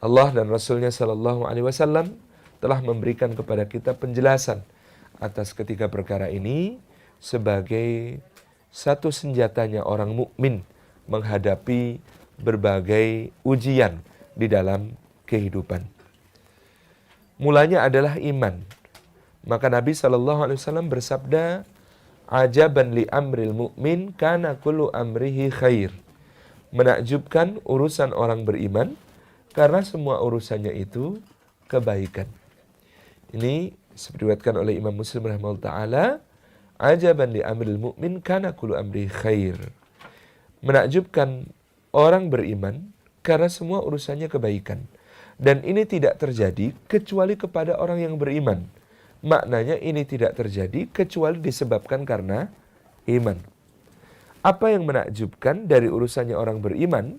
Allah dan Rasulnya Shallallahu Alaihi Wasallam telah memberikan kepada kita penjelasan atas ketiga perkara ini sebagai satu senjatanya orang mukmin menghadapi berbagai ujian di dalam kehidupan. Mulanya adalah iman. Maka Nabi SAW bersabda, "Ajaban li amril mu'min kana kullu amrihi khair." Menakjubkan urusan orang beriman karena semua urusannya itu kebaikan. Ini diriwayatkan oleh Imam Muslim rahimahullah taala, "Ajaban li amril mu'min kana kullu amrihi khair." Menakjubkan orang beriman karena semua urusannya kebaikan. Dan ini tidak terjadi kecuali kepada orang yang beriman. Maknanya ini tidak terjadi kecuali disebabkan karena iman. Apa yang menakjubkan dari urusannya orang beriman?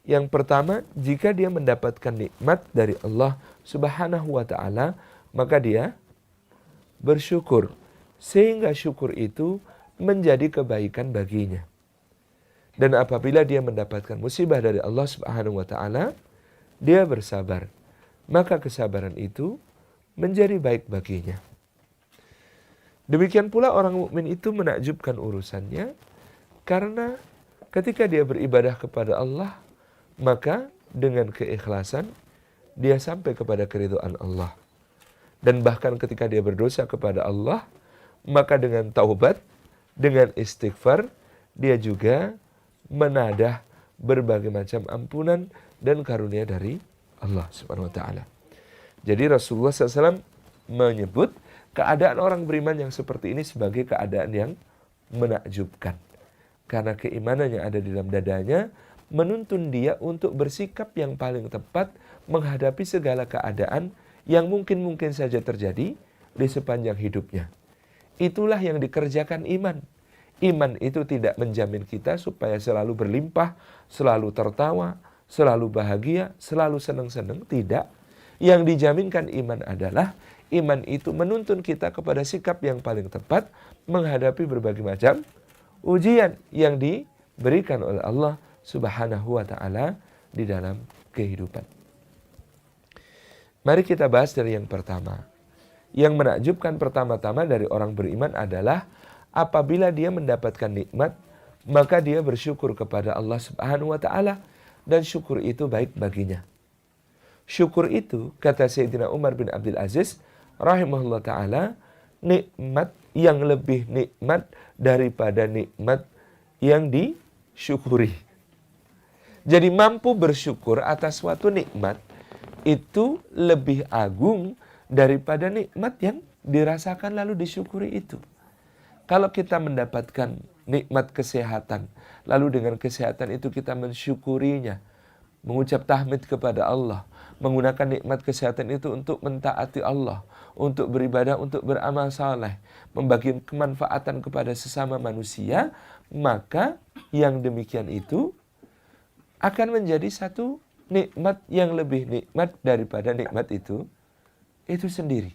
Yang pertama, jika dia mendapatkan nikmat dari Allah Subhanahu wa ta'ala, maka dia bersyukur. Sehingga syukur itu menjadi kebaikan baginya. Dan apabila dia mendapatkan musibah dari Allah Subhanahu wa ta'ala, dia bersabar. Maka kesabaran itu menjadi baik baginya. Demikian pula orang mukmin itu menakjubkan urusannya karena ketika dia beribadah kepada Allah, maka dengan keikhlasan dia sampai kepada keridhaan Allah. Dan bahkan ketika dia berdosa kepada Allah, maka dengan taubat, dengan istighfar, dia juga menadah berbagai macam ampunan dan karunia dari Allah Subhanahu wa ta'ala. Jadi Rasulullah SAW menyebut keadaan orang beriman yang seperti ini sebagai keadaan yang menakjubkan. Karena keimanan yang ada di dalam dadanya menuntun dia untuk bersikap yang paling tepat menghadapi segala keadaan yang mungkin saja terjadi di sepanjang hidupnya. Itulah yang dikerjakan iman. Iman itu tidak menjamin kita supaya selalu berlimpah, selalu tertawa, selalu bahagia, selalu senang-senang. Tidak. Yang dijaminkan iman adalah iman itu menuntun kita kepada sikap yang paling tepat menghadapi berbagai macam ujian yang diberikan oleh Allah Subhanahu wa ta'ala di dalam kehidupan. Mari kita bahas dari yang pertama. Yang menakjubkan pertama-tama dari orang beriman adalah apabila dia mendapatkan nikmat, maka dia bersyukur kepada Allah Subhanahu wa ta'ala dan syukur itu baik baginya. Syukur itu, kata Sayyidina Umar bin Abdul Aziz rahimahullah ta'ala, nikmat yang lebih nikmat daripada nikmat yang disyukuri. Jadi mampu bersyukur atas suatu nikmat itu lebih agung daripada nikmat yang dirasakan lalu disyukuri itu. Kalau kita mendapatkan nikmat kesehatan, lalu dengan kesehatan itu kita mensyukurinya, mengucap tahmid kepada Allah, menggunakan nikmat kesehatan itu untuk mentaati Allah, untuk beribadah, untuk beramal saleh, membagi kemanfaatan kepada sesama manusia, maka yang demikian itu akan menjadi satu nikmat yang lebih nikmat daripada nikmat itu sendiri.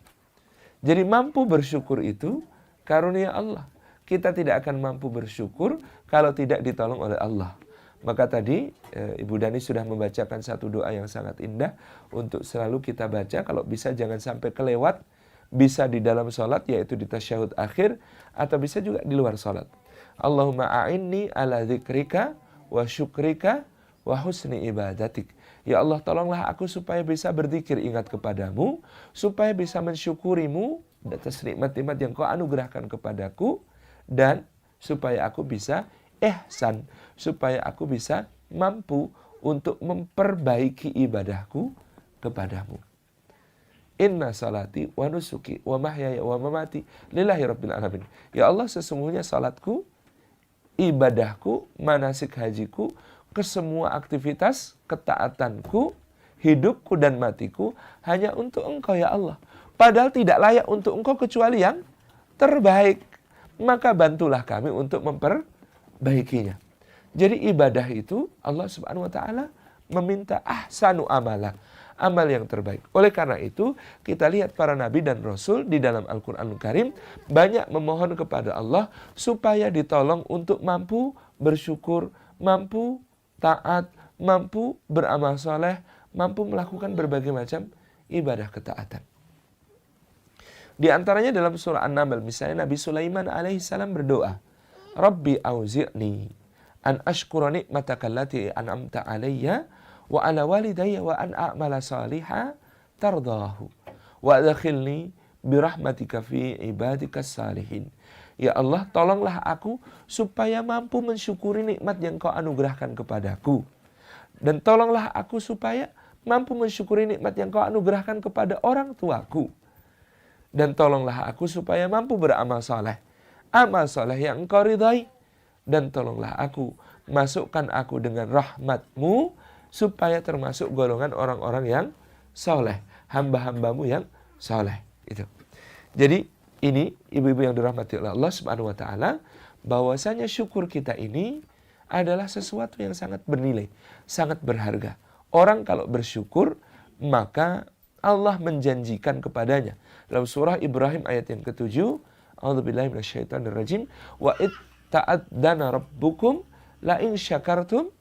Jadi mampu bersyukur itu karunia Allah. Kita tidak akan mampu bersyukur kalau tidak ditolong oleh Allah. Maka tadi Ibu Dani sudah membacakan satu doa yang sangat indah untuk selalu kita baca. Kalau bisa jangan sampai kelewat. Bisa di dalam sholat yaitu di tasyahud akhir. Atau bisa juga di luar sholat. Allahumma a'inni ala dzikrika wa syukrika wa husni ibadatik. Ya Allah, tolonglah aku supaya bisa berzikir ingat kepadamu, supaya bisa mensyukurimu atas nikmat-nikmat yang kau anugerahkan kepadaku, dan supaya aku bisa ihsan, supaya aku bisa mampu untuk memperbaiki ibadahku kepadamu. Inna salati wa nusuki wa mahyaya wa mamati lillahi rabbil alamin. Ya Allah, sesungguhnya salatku, ibadahku, manasik hajiku, kesemua aktivitas ketaatanku, hidupku dan matiku hanya untuk Engkau ya Allah. Padahal tidak layak untuk Engkau kecuali yang terbaik. Maka bantulah kami untuk memperbaikinya. Jadi ibadah itu Allah Subhanahu wa ta'ala meminta ahsanu amalah, amal yang terbaik. Oleh karena itu kita lihat para nabi dan rasul di dalam Al-Quranul Karim banyak memohon kepada Allah supaya ditolong untuk mampu bersyukur, mampu taat, mampu beramal soleh, mampu melakukan berbagai macam ibadah ketaatan. Di antaranya dalam surah An-Naml, misalnya Nabi Sulaiman alaihissalam berdoa, Rabbi auzi'ni an ashkura ni'mataka allati an'amta alayya wa ala walidayya wa an a'mala salihah tardahu wa adkhilni birahmatika fi ibadikas salihin. Ya Allah, tolonglah aku supaya mampu mensyukuri nikmat yang Kau anugerahkan kepadaku. Dan tolonglah aku supaya mampu mensyukuri nikmat yang Kau anugerahkan kepada orang tuaku. Dan tolonglah aku supaya mampu beramal saleh, amal saleh yang Engkau ridhai. Dan tolonglah aku, masukkan aku dengan rahmat-Mu supaya termasuk golongan orang-orang yang saleh, hamba-hambamu yang saleh. Itu. Jadi ini ibu-ibu yang dirahmati oleh Allah Subhanahu wa taala, bahwasanya syukur kita ini adalah sesuatu yang sangat bernilai, sangat berharga. Orang kalau bersyukur, maka Allah menjanjikan kepadanya dalam surah Ibrahim ayat yang ke-7, A'udzubillahi minasyaitonirrajim, wa id ta'adzana rabbukum la in syakartum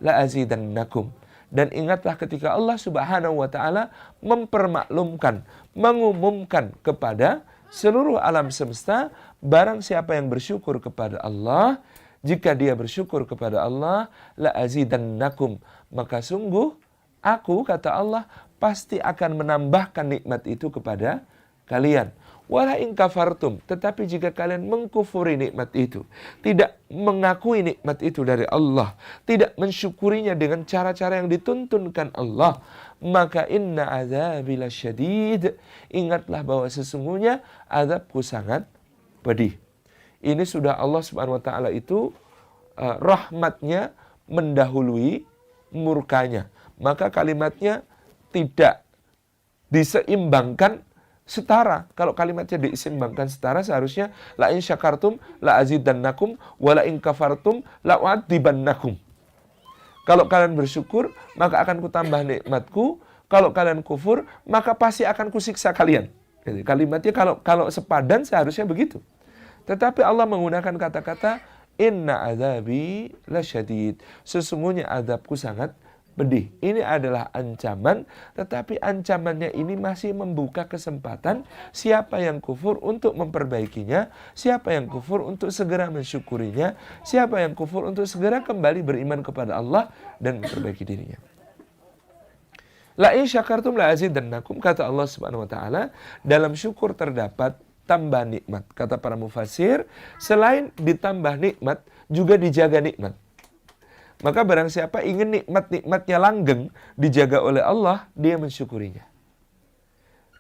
la azidannakum. Dan ingatlah ketika Allah Subhanahu wa taala mempermaklumkan, mengumumkan kepada seluruh alam semesta, barang siapa yang bersyukur kepada Allah, jika dia bersyukur kepada Allah, la azidannakum, maka sungguh aku, kata Allah, pasti akan menambahkan nikmat itu kepada kalian. Wala in kafartum, tetapi jika kalian mengkufuri nikmat itu, tidak mengakui nikmat itu dari Allah, tidak mensyukurinya dengan cara-cara yang dituntunkan Allah, maka inna azabi lasyadid, ingatlah bahwa sesungguhnya azabku sangat pedih. Ini sudah Allah Subhanahu wa taala itu rahmatnya mendahului murkanya. Maka kalimatnya tidak diseimbangkan setara. Kalau kalimatnya diseimbangkan setara, seharusnya la in syakartum la azidannakum wa la in kafartum la u'adzibannakum. Kalau kalian bersyukur, maka akan kutambah nikmatku. Kalau kalian kufur, maka pasti akan kusiksa kalian. Jadi, kalimatnya kalau sepadan seharusnya begitu. Tetapi Allah menggunakan kata-kata inna azabi lasyadid. Sesungguhnya azabku sangat pedih. Ini adalah ancaman, tetapi ancamannya ini masih membuka kesempatan siapa yang kufur untuk memperbaikinya, siapa yang kufur untuk segera mensyukurinya, siapa yang kufur untuk segera kembali beriman kepada Allah dan memperbaiki dirinya. La in syakartum la azidannakum, kata Allah Subhanahu wa taala, dalam syukur terdapat tambah nikmat. Kata para mufasir, selain ditambah nikmat, juga dijaga nikmat. Maka barang siapa ingin nikmat-nikmatnya langgeng dijaga oleh Allah, dia mensyukurinya.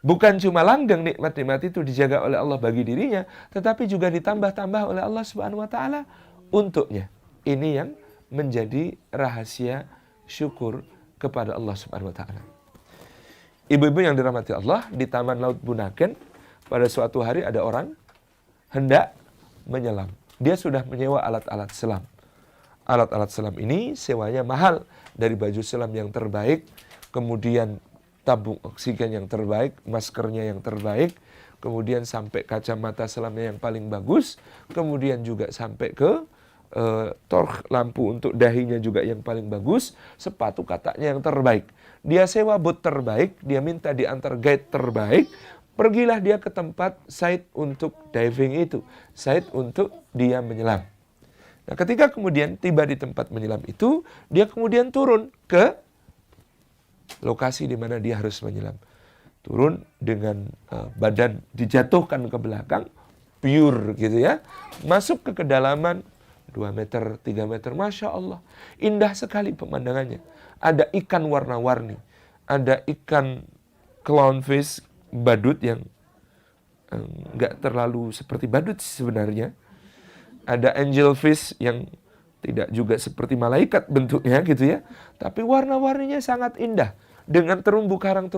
Bukan cuma langgeng nikmat-nikmat itu dijaga oleh Allah bagi dirinya, tetapi juga ditambah-tambah oleh Allah Subhanahu wa taala untuknya. Ini yang menjadi rahasia syukur kepada Allah Subhanahu wa taala. Ibu-ibu yang dirahmati Allah, di Taman Laut Bunaken pada suatu hari ada orang hendak menyelam. Dia sudah menyewa alat-alat selam. Alat-alat selam ini sewanya mahal, dari baju selam yang terbaik, kemudian tabung oksigen yang terbaik, maskernya yang terbaik, kemudian sampai kacamata selamnya yang paling bagus, kemudian juga sampai ke torch lampu untuk dahinya juga yang paling bagus, sepatu kataknya yang terbaik. Dia sewa bot terbaik, dia minta diantar guide terbaik, pergilah dia ke tempat site untuk diving itu, site untuk dia menyelam. Nah, ketika kemudian tiba di tempat menyelam itu, dia kemudian turun ke lokasi di mana dia harus menyelam. Turun dengan badan dijatuhkan ke belakang, pure gitu ya. Masuk ke kedalaman 2 meter, 3 meter, Masya Allah. Indah sekali pemandangannya. Ada ikan warna-warni. Ada ikan clownfish, badut yang nggak terlalu seperti badut sebenarnya. Ada angelfish yang tidak juga seperti malaikat bentuknya gitu ya. Tapi warna-warninya sangat indah. Dengan terumbu karang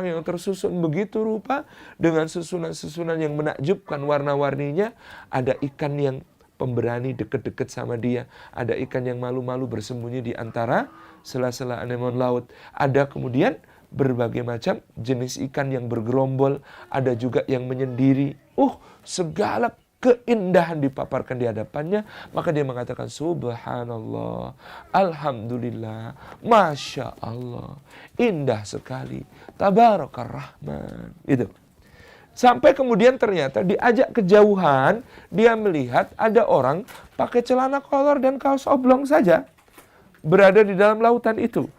yang tersusun begitu rupa. Dengan susunan-susunan yang menakjubkan warna-warninya. Ada ikan yang pemberani deket-deket sama dia. Ada ikan yang malu-malu bersembunyi di antara sela-sela anemon laut. Ada kemudian berbagai macam jenis ikan yang bergerombol. Ada juga yang menyendiri. Segala keindahan dipaparkan di hadapannya, maka dia mengatakan subhanallah, alhamdulillah, masya Allah, indah sekali, tabarakar rahman. Itu. Sampai kemudian ternyata diajak kejauhan, dia melihat ada orang pakai celana kolor dan kaos oblong saja berada di dalam lautan itu.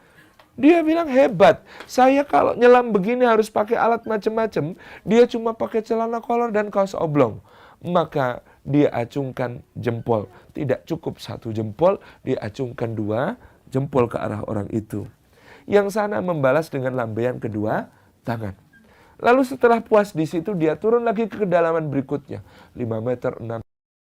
Dia bilang hebat, saya kalau nyelam begini harus pakai alat macam-macam, dia cuma pakai celana kolor dan kaos oblong. Maka dia acungkan jempol, tidak cukup satu jempol, dia acungkan 2 jempol ke arah orang itu. Yang sana membalas dengan lambaian kedua tangan. Lalu setelah puas di situ, dia turun lagi ke kedalaman berikutnya, 5 meter, 6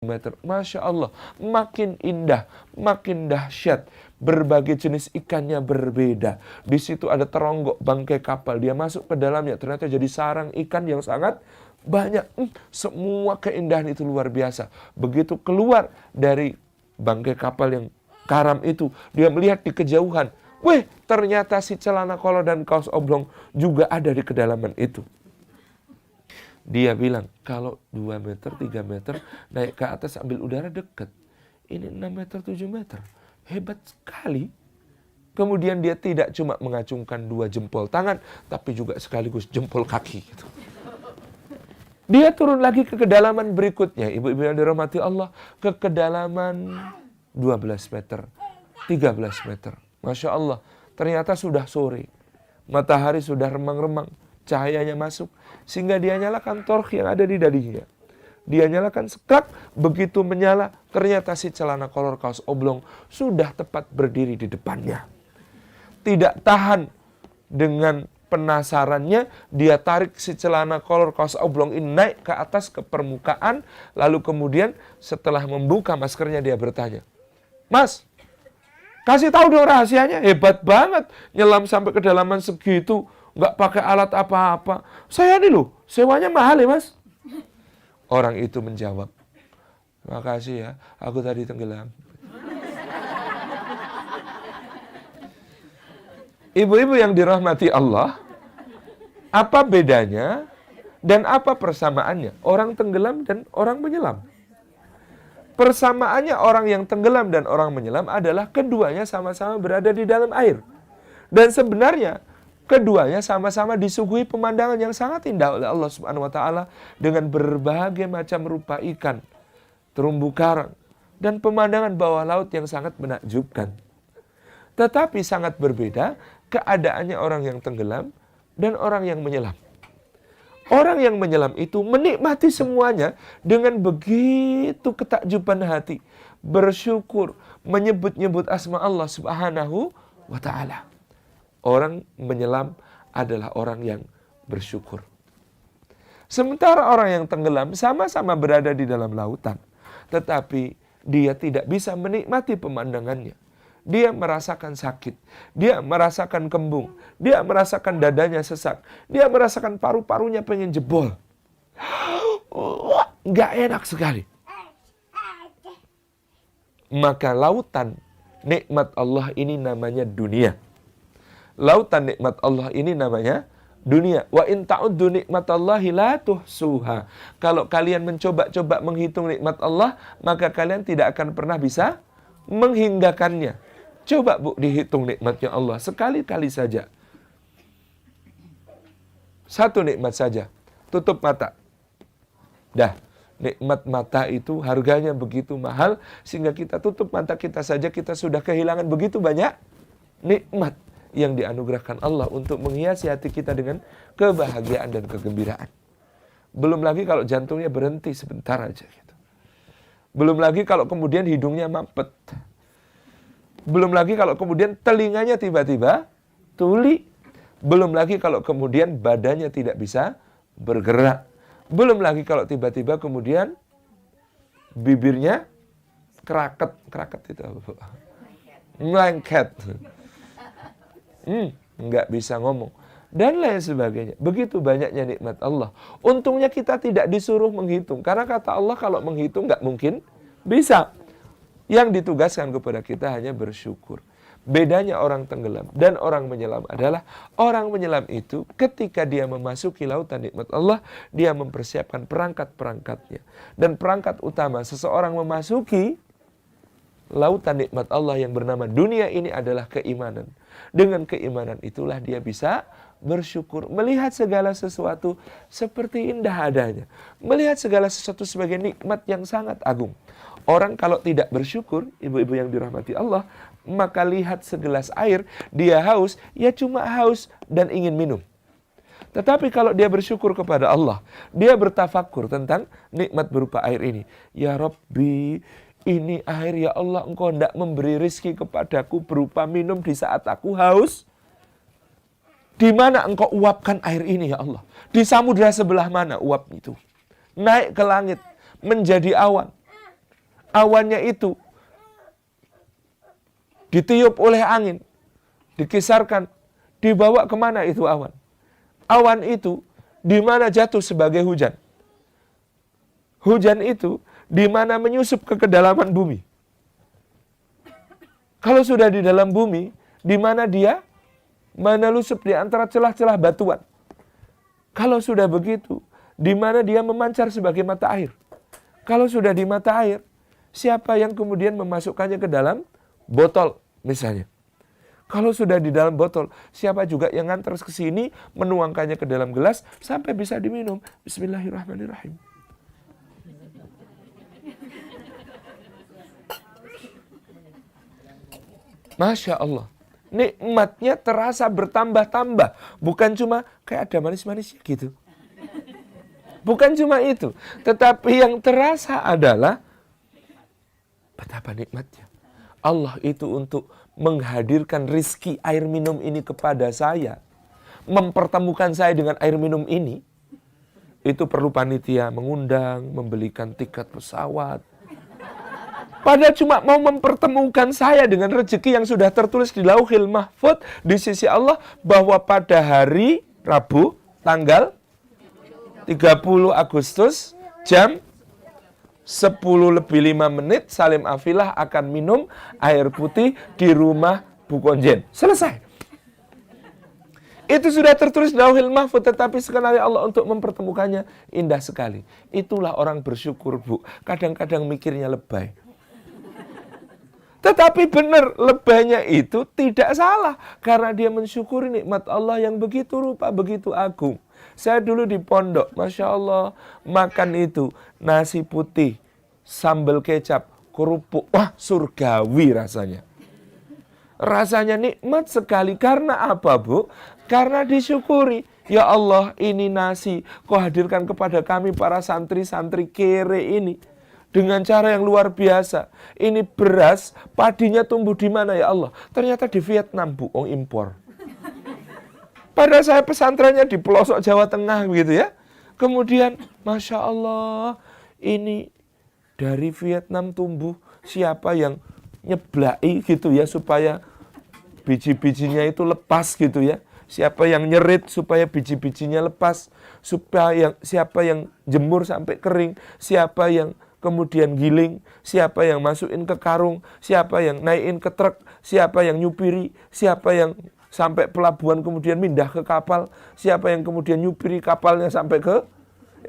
meter. Masya Allah, makin indah, makin dahsyat. Berbagai jenis ikannya berbeda. Di situ ada teronggok bangkai kapal. Dia masuk ke dalamnya, ternyata jadi sarang ikan yang sangat banyak. Semua keindahan itu luar biasa. Begitu keluar dari bangkai kapal yang karam itu, dia melihat di kejauhan. Weh, ternyata si celana kolor dan kaos oblong juga ada di kedalaman itu. Dia bilang, kalau 2 meter, 3 meter, naik ke atas ambil udara dekat. Ini 6 meter, 7 meter. Hebat sekali. Kemudian dia tidak cuma mengacungkan 2 jempol tangan, tapi juga sekaligus jempol kaki. Gitu. Dia turun lagi ke kedalaman berikutnya. Ibu-ibu yang dirahmati Allah, ke kedalaman 12 meter, 13 meter. Masya Allah, ternyata sudah sore. Matahari sudah remang-remang. Cahayanya masuk, sehingga dia nyalakan torch yang ada di dadinya. Dia nyalakan sekrak, begitu menyala, ternyata si celana kolor kaos oblong sudah tepat berdiri di depannya. Tidak tahan dengan penasarannya, dia tarik si celana kolor kaos oblong ini naik ke atas ke permukaan, lalu kemudian setelah membuka maskernya dia bertanya, "Mas, kasih tahu dong rahasianya, hebat banget, nyelam sampai kedalaman segitu, nggak pakai alat apa-apa. Saya nih loh, sewanya mahal ya mas." Orang itu menjawab, "Makasih ya, aku tadi tenggelam." Ibu-ibu yang dirahmati Allah, apa bedanya dan apa persamaannya orang tenggelam dan orang menyelam? Persamaannya orang yang tenggelam dan orang menyelam adalah keduanya sama-sama berada di dalam air. Dan sebenarnya keduanya sama-sama disuguhi pemandangan yang sangat indah oleh Allah Subhanahu wa taala dengan berbagai macam rupa ikan, terumbu karang, dan pemandangan bawah laut yang sangat menakjubkan. Tetapi sangat berbeda keadaannya orang yang tenggelam dan orang yang menyelam. Orang yang menyelam itu menikmati semuanya dengan begitu ketakjuban hati, bersyukur, menyebut-nyebut asma Allah Subhanahu wa taala. Orang menyelam adalah orang yang bersyukur. Sementara orang yang tenggelam sama-sama berada di dalam lautan, tetapi dia tidak bisa menikmati pemandangannya. Dia merasakan sakit, dia merasakan kembung, dia merasakan dadanya sesak, dia merasakan paru-parunya pengen jebol. Nggak enak sekali. Maka lautan nikmat Allah ini namanya dunia. Lautan nikmat Allah ini namanya dunia. Wa in ta'uddu nikmatallahi la tuhsuha. Kalau kalian mencoba-coba menghitung nikmat Allah, maka kalian tidak akan pernah bisa menghinggakannya. Coba Bu dihitung nikmatnya Allah sekali-kali saja. Satu nikmat saja. Tutup mata. Dah, nikmat mata itu harganya begitu mahal sehingga kita tutup mata kita saja kita sudah kehilangan begitu banyak nikmat yang dianugerahkan Allah untuk menghiasi hati kita dengan kebahagiaan dan kegembiraan. Belum lagi kalau jantungnya berhenti sebentar aja gitu. Belum lagi kalau kemudian hidungnya mampet. Belum lagi kalau kemudian telinganya tiba-tiba tuli. Belum lagi kalau kemudian badannya tidak bisa bergerak. Belum lagi kalau tiba-tiba kemudian bibirnya keraket. Keraket itu apa, Bu? Melengket. Nggak bisa ngomong. Dan lain sebagainya. Begitu banyaknya nikmat Allah. Untungnya kita tidak disuruh menghitung. Karena kata Allah kalau menghitung nggak mungkin bisa. Yang ditugaskan kepada kita hanya bersyukur. Bedanya orang tenggelam dan orang menyelam adalah orang menyelam itu ketika dia memasuki lautan nikmat Allah, dia mempersiapkan perangkat-perangkatnya. Dan perangkat utama seseorang memasuki lautan nikmat Allah yang bernama dunia ini adalah keimanan. Dengan keimanan itulah dia bisa bersyukur, melihat segala sesuatu seperti indah adanya, melihat segala sesuatu sebagai nikmat yang sangat agung. Orang kalau tidak bersyukur, ibu-ibu yang dirahmati Allah, maka lihat segelas air, dia haus, ya cuma haus dan ingin minum. Tetapi kalau dia bersyukur kepada Allah, dia bertafakur tentang nikmat berupa air ini. Ya Rabbi, ini air ya Allah, Engkau hendak memberi rizki kepadaku berupa minum di saat aku haus. Di mana Engkau uapkan air ini ya Allah? Di samudera sebelah mana uap itu? Naik ke langit, menjadi awan. Awannya itu ditiup oleh angin, dikisarkan, dibawa kemana itu awan? Awan itu di mana jatuh sebagai hujan? Hujan itu di mana menyusup ke kedalaman bumi? Kalau sudah di dalam bumi, di mana dia menelusup di antara celah-celah batuan? Kalau sudah begitu, di mana dia memancar sebagai mata air? Kalau sudah di mata air, siapa yang kemudian memasukkannya ke dalam botol misalnya? Kalau sudah di dalam botol, siapa juga yang nganter ke sini, menuangkannya ke dalam gelas sampai bisa diminum? Bismillahirrahmanirrahim. Masya Allah. Nikmatnya terasa bertambah-tambah. Bukan cuma kayak ada manis-manisnya gitu. Bukan cuma itu. Tetapi yang terasa adalah betapa nikmatnya. Allah itu untuk menghadirkan rizki air minum ini kepada saya, mempertemukan saya dengan air minum ini, itu perlu panitia mengundang, membelikan tiket pesawat. Padahal cuma mau mempertemukan saya dengan rezeki yang sudah tertulis di Lauhil Mahfuz di sisi Allah, bahwa pada hari Rabu tanggal 30 Agustus jam 10:05 Salim Afilah akan minum air putih di rumah Bu Konjen. Selesai. Itu sudah tertulis di Lauhil Mahfuz, tetapi sekali Allah untuk mempertemukannya indah sekali. Itulah orang bersyukur, Bu. Kadang-kadang mikirnya lebay. Tetapi benar, lebaynya itu tidak salah. Karena dia mensyukuri nikmat Allah yang begitu rupa, begitu agung. Saya dulu di pondok, Masya Allah, makan itu nasi putih, sambal kecap, kerupuk. Wah, surgawi rasanya. Rasanya nikmat sekali. Karena apa, Bu? Karena disyukuri. Ya Allah, ini nasi Kau hadirkan kepada kami para santri-santri kere ini dengan cara yang luar biasa. Ini beras, padinya tumbuh di mana ya Allah? Ternyata di Vietnam, Bu, impor. Padahal saya pesantrennya di pelosok Jawa Tengah begitu ya. Kemudian, Masya Allah, ini dari Vietnam tumbuh. Siapa yang nyeblai gitu ya, supaya biji-bijinya itu lepas gitu ya. Siapa yang nyerit supaya biji-bijinya lepas. Siapa yang jemur sampai kering. Siapa yang kemudian giling. Siapa yang masukin ke karung. Siapa yang naikin ke truk. Siapa yang nyupiri. Siapa yang sampai pelabuhan kemudian pindah ke kapal. Siapa yang kemudian nyupiri kapalnya sampai ke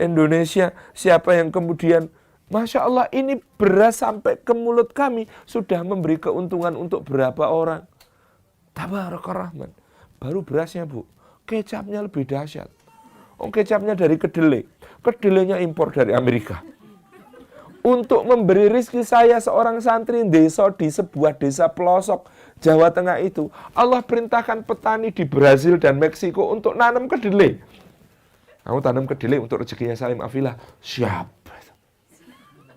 Indonesia. Siapa yang kemudian, Masya Allah, ini beras sampai ke mulut kami sudah memberi keuntungan untuk berapa orang. Tabarakar Rahman. Baru berasnya, Bu. Kecapnya lebih dahsyat. Kecapnya dari kedelai. Kedelainya impor dari Amerika. Untuk memberi rizki saya seorang santri desa di sebuah desa pelosok Jawa Tengah itu, Allah perintahkan petani di Brazil dan Meksiko untuk nanam kedelai. Kamu tanam kedelai untuk rezekinya Salim Afilah. Siap.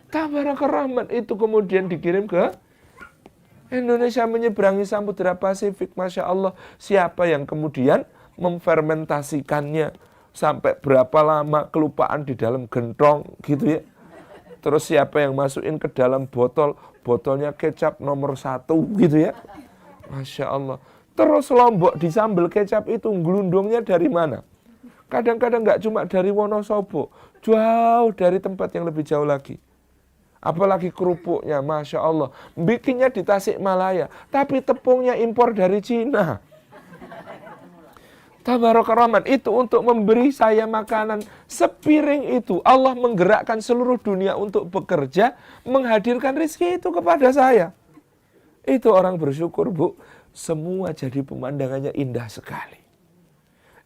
Tabarakar Rahman itu kemudian dikirim ke Indonesia, menyeberangi Samudra Pasifik. Masya Allah, siapa yang kemudian memfermentasikannya sampai berapa lama, kelupaan di dalam gentong gitu ya. Terus siapa yang masukin ke dalam botol, botolnya kecap nomor 1 gitu ya. Masya Allah. Terus Lombok di sambal kecap itu gelundungnya dari mana? Kadang-kadang nggak cuma dari Wonosobo, jauh dari tempat yang lebih jauh lagi. Apalagi kerupuknya, Masya Allah. Bikinnya di Tasikmalaya, tapi tepungnya impor dari Cina. Tabaraka Rahman, itu untuk memberi saya makanan sepiring itu. Allah menggerakkan seluruh dunia untuk bekerja, menghadirkan rezeki itu kepada saya. Itu orang bersyukur, Bu. Semua jadi pemandangannya indah sekali.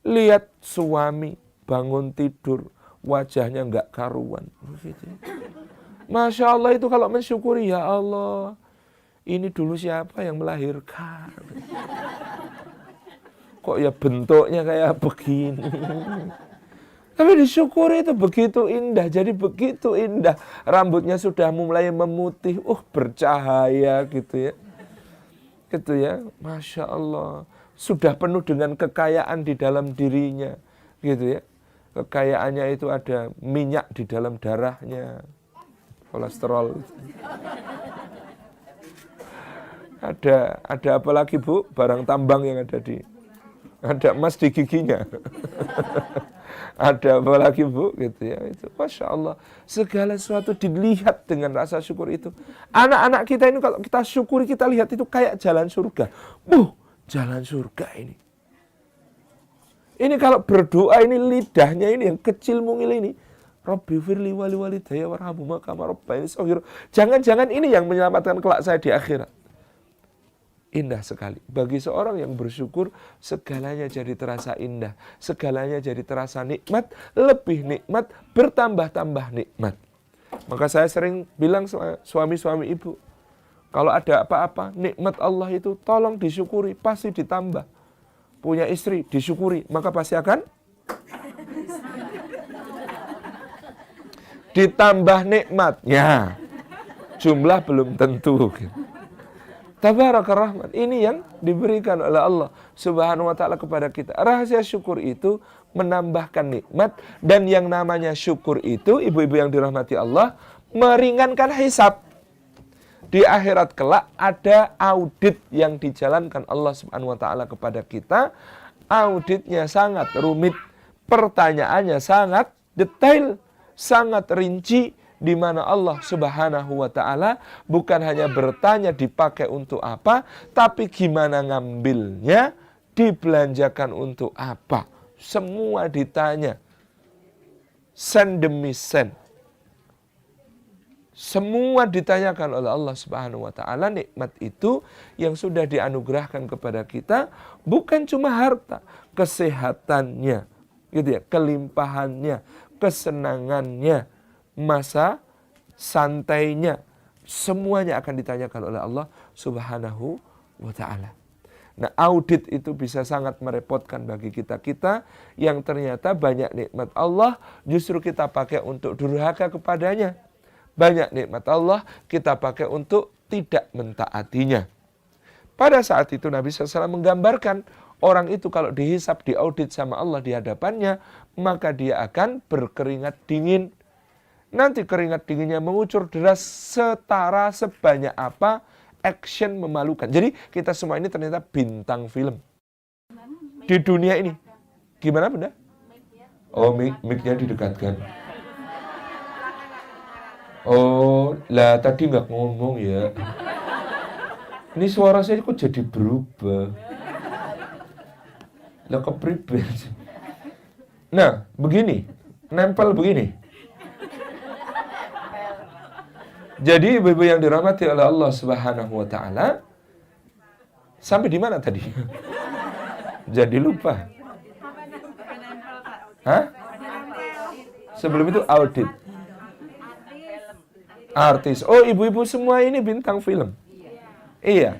Lihat suami bangun tidur, wajahnya enggak karuan. Begitu. Masya Allah, itu kalau mensyukuri, ya Allah, ini dulu siapa yang melahirkan? Kok ya bentuknya kayak begini. Tapi disyukuri itu begitu indah. Jadi begitu indah. Rambutnya sudah mulai memutih. Bercahaya gitu ya. Gitu ya. Masya Allah. Sudah penuh dengan kekayaan di dalam dirinya. Gitu ya. Kekayaannya itu ada minyak di dalam darahnya. Kolesterol. Ada apa lagi, Bu? Barang tambang yang ada ada emas di giginya. Ada apa lagi, Bu? Gitu ya. Itu Masya Allah. Segala sesuatu dilihat dengan rasa syukur itu. Anak-anak kita ini kalau kita syukuri, kita lihat itu kayak jalan surga. Jalan surga ini. Ini kalau berdoa ini lidahnya ini yang kecil mungil ini. Rabbi firli wali walidayya warhamhuma kama rabbayani shaghira. Jangan-jangan ini yang menyelamatkan kelak saya di akhirat. Indah sekali. Bagi seorang yang bersyukur, segalanya jadi terasa indah. Segalanya jadi terasa nikmat, lebih nikmat, bertambah-tambah nikmat. Maka saya sering bilang suami-suami ibu, kalau ada apa-apa, nikmat Allah itu tolong disyukuri, pasti ditambah. Punya istri, disyukuri, maka pasti akan ditambah nikmatnya. Jumlah belum tentu. Tabaraka Rahman. Ini yang diberikan oleh Allah Subhanahu wa ta'ala kepada kita. Rahasia syukur itu menambahkan nikmat. Dan yang namanya syukur itu, ibu-ibu yang dirahmati Allah, meringankan hisab. Di akhirat kelak ada audit yang dijalankan Allah Subhanahu wa ta'ala kepada kita. Auditnya sangat rumit. Pertanyaannya sangat detail. Sangat rinci, di mana Allah Subhanahu wa ta'ala bukan hanya bertanya dipakai untuk apa, tapi gimana ngambilnya, dibelanjakan untuk apa. Semua ditanya. Sen demi sen. Semua ditanyakan oleh Allah Subhanahu wa ta'ala. Nikmat itu yang sudah dianugerahkan kepada kita bukan cuma harta, kesehatannya, gitu ya, kelimpahannya, kesenangannya, masa santainya, semuanya akan ditanyakan oleh Allah Subhanahu wa ta'ala. Nah, audit itu bisa sangat merepotkan bagi kita yang ternyata banyak nikmat Allah justru kita pakai untuk durhaka kepadanya. Banyak nikmat Allah kita pakai untuk tidak mentaatinya. Pada saat itu Nabi SAW menggambarkan orang itu kalau dihisap, diaudit sama Allah di hadapannya, maka dia akan berkeringat dingin. Nanti keringat dinginnya mengucur deras setara sebanyak apa action memalukan. Jadi kita semua ini ternyata bintang film di dunia ini. Gimana Bunda? Oh, mic-nya didekatkan. Oh, lah tadi nggak ngomong ya. Ini suara saya kok jadi berubah. Lah kepribadi. Nah, begini. Nempel begini. Jadi ibu-ibu yang dirahmati oleh Allah Subhanahu wa ta'ala, sampai di mana tadi? Jadi lupa. Hah? Sebelum itu audit. Artis. Oh, ibu-ibu semua ini bintang film. Iya.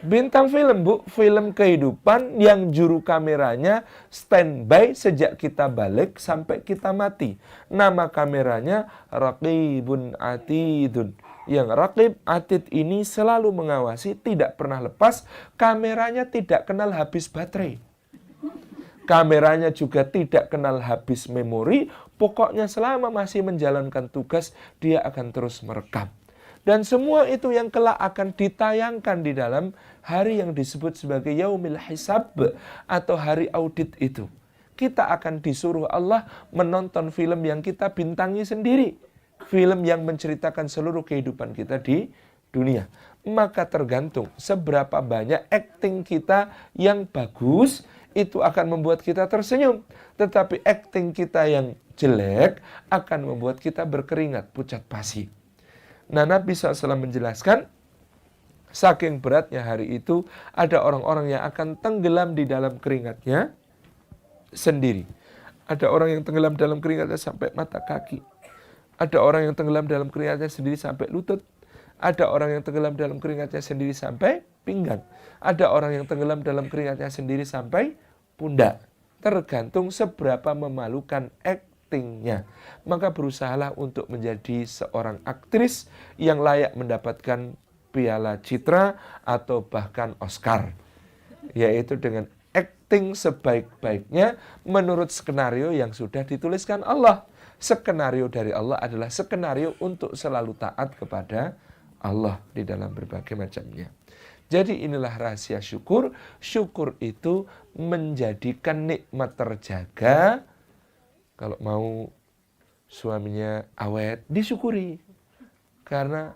Bintang film, Bu. Film kehidupan yang juru kameranya standby sejak kita balik sampai kita mati. Nama kameranya Raqibun Atidun. Yang Raqib Atid ini selalu mengawasi, tidak pernah lepas. Kameranya tidak kenal habis baterai. Kameranya juga tidak kenal habis memori. Pokoknya selama masih menjalankan tugas, dia akan terus merekam. Dan semua itu yang kelak akan ditayangkan di dalam hari yang disebut sebagai Yaumil Hisab atau hari audit itu. Kita akan disuruh Allah menonton film yang kita bintangi sendiri. film yang menceritakan seluruh kehidupan kita di dunia. Maka tergantung seberapa banyak akting kita yang bagus, itu akan membuat kita tersenyum. Tetapi akting kita yang jelek akan membuat kita berkeringat, pucat pasi. Nah, Nabi SAW menjelaskan, saking beratnya hari itu, ada orang-orang yang akan tenggelam di dalam keringatnya sendiri. Ada orang yang tenggelam dalam keringatnya sampai mata kaki. Ada orang yang tenggelam dalam keringatnya sendiri sampai lutut. Ada orang yang tenggelam dalam keringatnya sendiri sampai pinggang. Ada orang yang tenggelam dalam keringatnya sendiri sampai pundak. Tergantung seberapa memalukan aktingnya. Maka berusahalah untuk menjadi seorang aktris yang layak mendapatkan piala citra atau bahkan Oscar. Yaitu dengan akting sebaik-baiknya menurut skenario yang sudah dituliskan Allah. Skenario dari Allah adalah skenario untuk selalu taat kepada Allah di dalam berbagai macamnya. Jadi inilah rahasia syukur. Syukur itu menjadikan nikmat terjaga. Kalau mau suaminya awet, disyukuri. Karena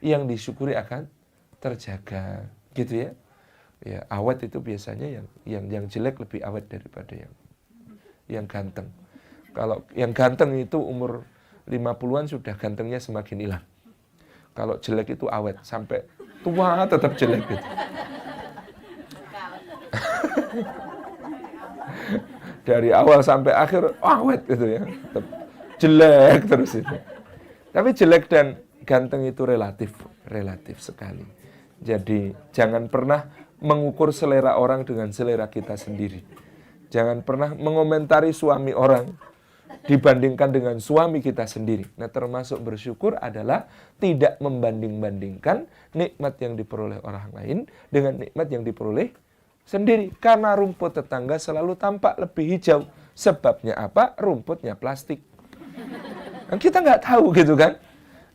yang disyukuri akan terjaga. Gitu ya. Ya, awet itu biasanya yang jelek lebih awet daripada yang ganteng. Kalau yang ganteng itu umur 50-an sudah gantengnya semakin hilang. Kalau jelek itu awet, sampai tua tetap jelek gitu. Dari awal sampai akhir awet gitu ya. Tetap jelek terus itu. Tapi jelek dan ganteng itu relatif sekali. Jadi jangan pernah mengukur selera orang dengan selera kita sendiri. Jangan pernah mengomentari suami orang dibandingkan dengan suami kita sendiri. Nah, termasuk bersyukur adalah tidak membanding-bandingkan nikmat yang diperoleh orang lain dengan nikmat yang diperoleh sendiri. Karena rumput tetangga selalu tampak lebih hijau. Sebabnya apa? Rumputnya plastik. Nah, kita nggak tahu gitu kan.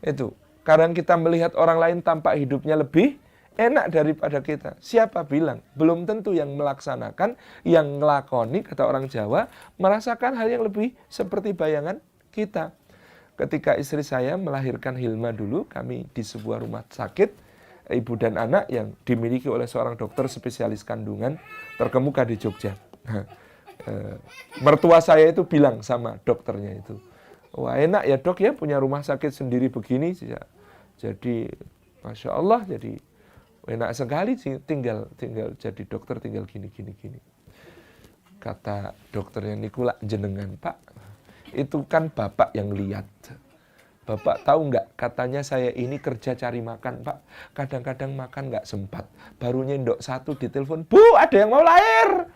Itu. Kadang kita melihat orang lain tampak hidupnya lebih enak daripada kita. Siapa bilang? Belum tentu yang melaksanakan, yang ngelakoni, kata orang Jawa, merasakan hal yang lebih seperti bayangan kita. Ketika istri saya melahirkan Hilma dulu, kami di sebuah rumah sakit, ibu dan anak yang dimiliki oleh seorang dokter spesialis kandungan terkemuka di Jogja. Mertua saya itu bilang sama dokternya itu, wah enak ya dok ya punya rumah sakit sendiri begini. Jadi Masya Allah, jadi enak sekali sih tinggal jadi dokter tinggal gini. Kata dokternya, nikula jenengan Pak, itu kan Bapak yang lihat. Bapak tahu nggak, katanya saya ini kerja cari makan Pak. Kadang-kadang makan nggak sempat. Baru nyendok satu ditelepon, Bu ada yang mau lahir.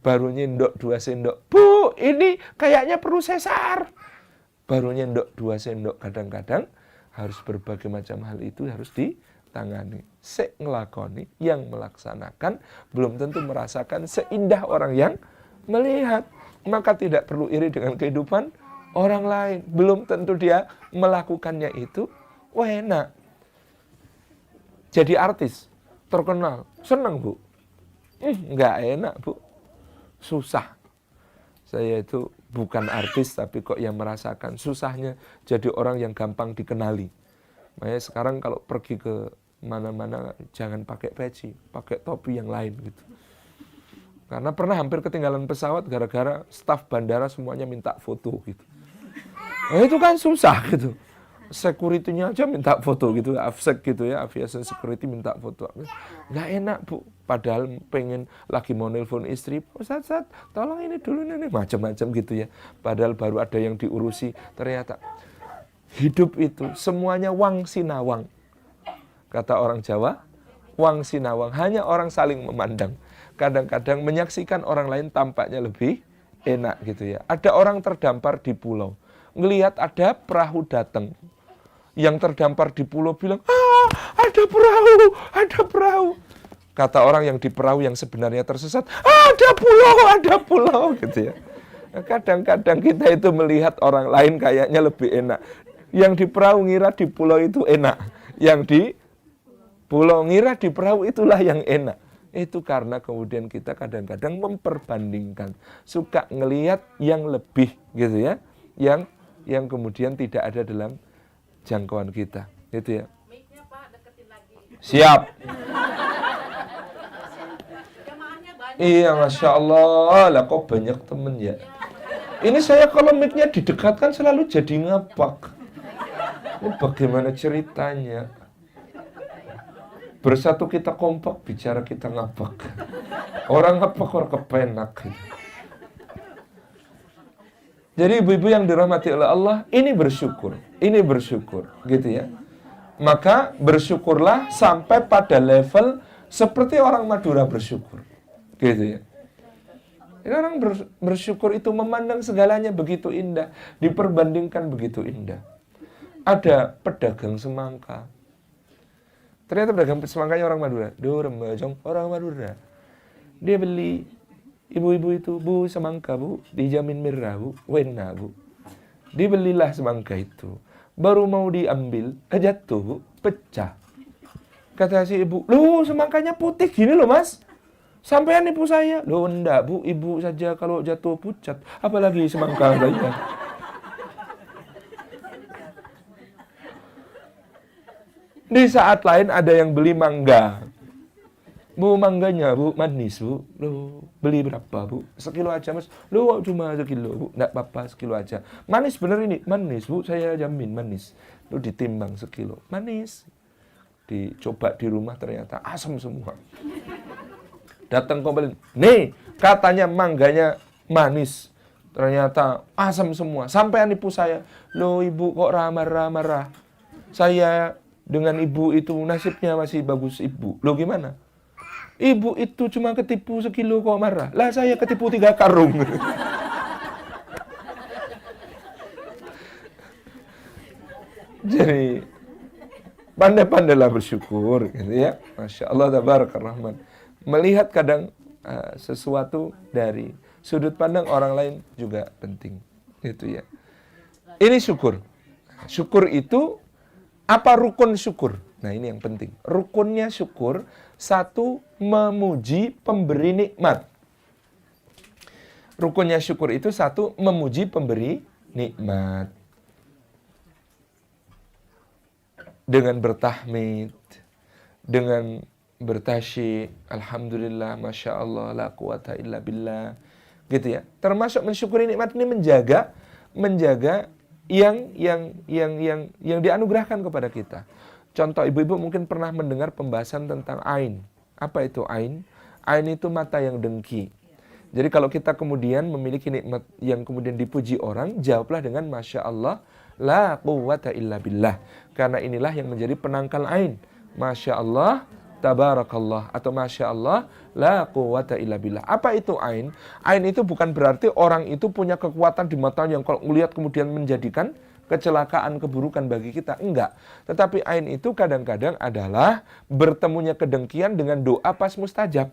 Baru nyendok 2 sendok, Bu ini kayaknya perlu sesar. Baru nyendok 2 sendok, kadang-kadang harus berbagai macam hal itu harus ditangani. Ngelakoni, yang melaksanakan belum tentu merasakan seindah orang yang melihat. Maka tidak perlu iri dengan kehidupan orang lain. Belum tentu dia melakukannya itu enak. Jadi artis, terkenal, senang Bu. Nggak enak Bu, susah. Saya itu bukan artis tapi kok yang merasakan susahnya jadi orang yang gampang dikenali. Makanya sekarang kalau pergi ke mana-mana jangan pakai peci, pakai topi yang lain gitu. Karena pernah hampir ketinggalan pesawat gara-gara staf bandara semuanya minta foto gitu. Nah, itu kan susah gitu. Security-nya aja minta foto gitu, AFSEC gitu ya, aviation security minta foto. Nggak enak Bu, padahal pengen lagi mau nelpon istri, Ustaz, tolong ini dulu nih, macam-macam gitu ya. Padahal baru ada yang diurusi, ternyata hidup itu semuanya wang sinawang. Kata orang Jawa, wang sinawang, hanya orang saling memandang. Kadang-kadang menyaksikan orang lain tampaknya lebih enak gitu ya. Ada orang terdampar di pulau, ngelihat ada perahu datang. Yang terdampar di pulau bilang, ada perahu. Kata orang yang di perahu yang sebenarnya tersesat, ada pulau gitu ya. Kadang-kadang kita itu melihat orang lain kayaknya lebih enak. Yang di perahu ngira di pulau itu enak. Yang di pulau ngira di perahu itulah yang enak. Itu karena kemudian kita kadang-kadang memperbandingkan. Suka ngelihat yang lebih gitu ya. Yang yang kemudian tidak ada dalam jangkauan kita. Gitu ya. Siap. Iya, Masya Allah. Lah kok banyak temen ya. Ini saya kalau mic-nya didekatkan selalu jadi ngapak. Ini bagaimana ceritanya? Bersatu kita kompak, bicara kita ngapak. Orang ngapak, orang kepenak. Jadi ibu-ibu yang dirahmati oleh Allah, ini bersyukur. Ini bersyukur, gitu ya. Maka bersyukurlah sampai pada level seperti orang Madura bersyukur. Gitu ya. Ini orang bersyukur itu memandang segalanya begitu indah, diperbandingkan begitu indah. Ada pedagang semangka. Ternyata pedagang semangkanya orang Madura. Rembajong orang Madura. Dia beli ibu-ibu itu, Bu, semangka, Bu, dijamin merah, Bu, wena, Bu. Dibelilah semangka itu. Baru mau diambil, jatuh, Bu, pecah. Kata si ibu, "Loh, semangkanya putih gini loh, Mas. Sampean nipu saya." "Loh, enggak, Bu, ibu saja kalau jatuh pucat, apalagi semangka saya." Di saat lain ada yang beli mangga. "Bu, mangganya, Bu, manis, Bu. Loh, beli berapa, Bu?" "Sekilo aja, Mas." "Loh, cuma sekilo, Bu." "Enggak apa-apa, sekilo aja." "Manis bener ini?" "Manis, Bu, saya jamin manis." Lu ditimbang sekilo. Manis. Dicoba di rumah ternyata asam semua. Datang komplain, "Nih, katanya mangganya manis. Ternyata asam semua. Sampai nipu saya." "Loh, Ibu kok marah-marah? Saya dengan Ibu itu nasibnya masih bagus, Ibu." "Loh, gimana?" "Ibu itu cuma ketipu sekilo kok marah. Lah saya ketipu 3 karung." Jadi pandai-pandailah bersyukur, gitu ya. Masya Allah, tabarakar rahman. Melihat kadang sesuatu dari sudut pandang orang lain juga penting, gitu ya. Ini syukur. Syukur itu apa rukun syukur? Nah, ini yang penting. Rukunnya syukur, satu, memuji pemberi nikmat. Rukunnya syukur itu satu, memuji pemberi nikmat. Dengan bertahmid, dengan bertasyik, alhamdulillah, masya Allah, la quwata illa billah, gitu ya. Termasuk mensyukuri nikmat ini menjaga yang dianugerahkan kepada kita. Contoh, ibu-ibu mungkin pernah mendengar pembahasan tentang ain. Apa itu ain? Ain itu mata yang dengki. Jadi kalau kita kemudian memiliki nikmat yang kemudian dipuji orang, jawablah dengan masya Allah, la quwwata illa billah. Karena inilah yang menjadi penangkal ain. Masya Allah, tabarakallah, atau masya Allah, la quwwata illa billah. Apa itu ain? Ain itu bukan berarti orang itu punya kekuatan di mata yang kalau melihat kemudian menjadikan kecelakaan, keburukan bagi kita. Enggak. Tetapi ain itu kadang-kadang adalah bertemunya kedengkian dengan doa pas mustajab.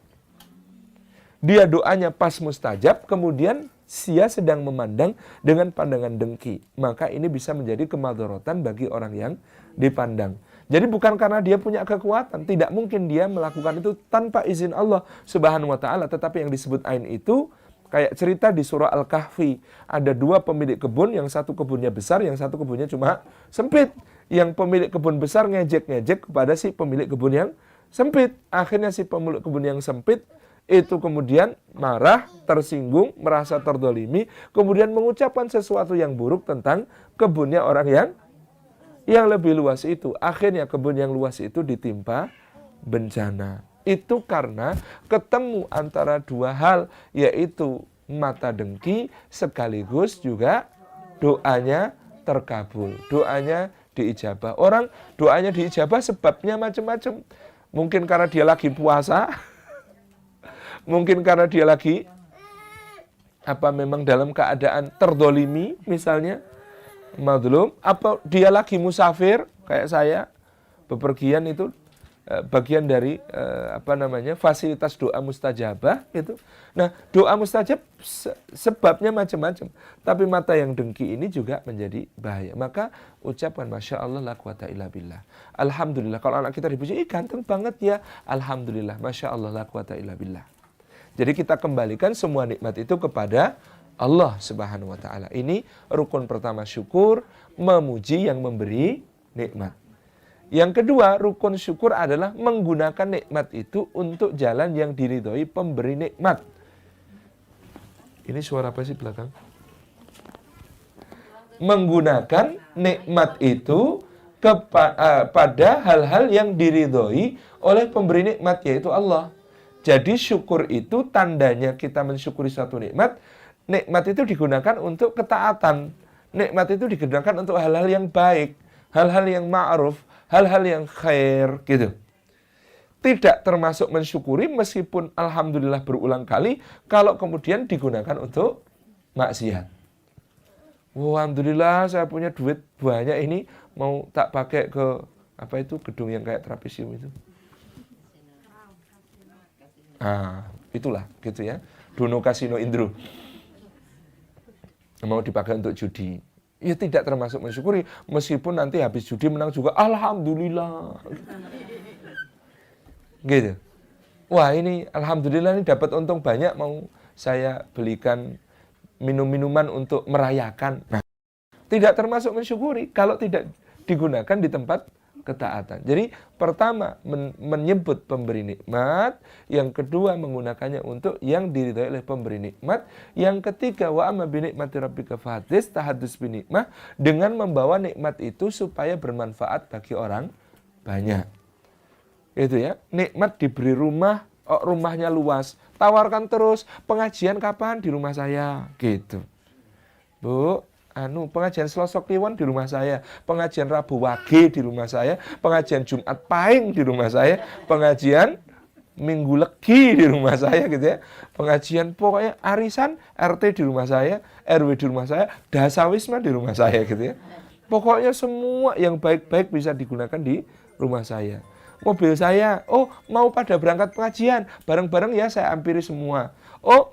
Dia doanya pas mustajab, kemudian dia sedang memandang dengan pandangan dengki. Maka ini bisa menjadi kemadharatan bagi orang yang dipandang. Jadi bukan karena dia punya kekuatan, tidak mungkin dia melakukan itu tanpa izin Allah Subhanahu wa taala, tetapi yang disebut ain itu kayak cerita di surah Al-Kahfi, ada 2 pemilik kebun, yang satu kebunnya besar, yang satu kebunnya cuma sempit. Yang pemilik kebun besar ngejek-ngejek kepada si pemilik kebun yang sempit. Akhirnya si pemilik kebun yang sempit itu kemudian marah, tersinggung, merasa terdolimi, kemudian mengucapkan sesuatu yang buruk tentang kebunnya orang yang lebih luas itu. Akhirnya kebun yang luas itu ditimpa bencana. Itu karena ketemu antara 2 hal, yaitu mata dengki sekaligus juga doanya terkabul, doanya diijabah. Orang doanya diijabah sebabnya macam-macam. Mungkin karena dia lagi puasa, mungkin karena dia lagi memang dalam keadaan terdolimi misalnya, madlum, apa dia lagi musafir kayak saya, bepergian, itu bagian dari fasilitas doa mustajabah itu. Nah, doa mustajab sebabnya macam-macam, tapi mata yang dengki ini juga menjadi bahaya. Maka ucapkan masya Allah, la quwata illa billah. Alhamdulillah, kalau anak kita dipuji, ganteng banget ya, alhamdulillah, masya Allah, la quwata illa billah. Jadi kita kembalikan semua nikmat itu kepada Allah Subhanahu wa taala. Ini rukun pertama syukur, memuji yang memberi nikmat. Yang kedua, rukun syukur adalah menggunakan nikmat itu untuk jalan yang diridhoi pemberi nikmat. Ini suara apa sih belakang? Menggunakan nikmat itu pada hal-hal yang diridhoi oleh pemberi nikmat, yaitu Allah. Jadi syukur itu tandanya kita mensyukuri suatu nikmat. Nikmat itu digunakan untuk ketaatan. Nikmat itu digunakan untuk hal-hal yang baik, hal-hal yang ma'ruf, hal-hal yang khair, gitu. Tidak termasuk mensyukuri meskipun alhamdulillah berulang kali kalau kemudian digunakan untuk maksiat. Alhamdulillah saya punya duit banyak ini, mau tak pakai ke apa itu gedung yang kayak trapesium itu. Itulah gitu ya. Dono Kasino Indro. Mau dipakai untuk judi. Ya tidak termasuk mensyukuri meskipun nanti habis judi menang juga alhamdulillah. Gitu. Wah, ini alhamdulillah ini dapat untung banyak, mau saya belikan minum-minuman untuk merayakan. Nah, tidak termasuk mensyukuri kalau tidak digunakan di tempat ketaatan. Jadi pertama menyebut pemberi nikmat, yang kedua menggunakannya untuk yang diridhai oleh pemberi nikmat, yang ketiga wa amma bi nikmati rabbika fahaddits, tahaddus bi nikmah, dengan membawa nikmat itu supaya bermanfaat bagi orang banyak. Itu ya, nikmat diberi rumah, rumahnya luas, tawarkan terus, pengajian kapan di rumah saya, gitu. Bu, pengajian Selasa Kliwon di rumah saya, pengajian Rabu Wage di rumah saya, pengajian Jumat Pahing di rumah saya, pengajian Minggu Legi di rumah saya, gitu ya. Pengajian pokoknya arisan RT di rumah saya, RW di rumah saya, dasawisma di rumah saya, gitu ya. Pokoknya semua yang baik-baik bisa digunakan di rumah saya. Mobil saya, mau pada berangkat pengajian, bareng-bareng ya saya hampiri semua.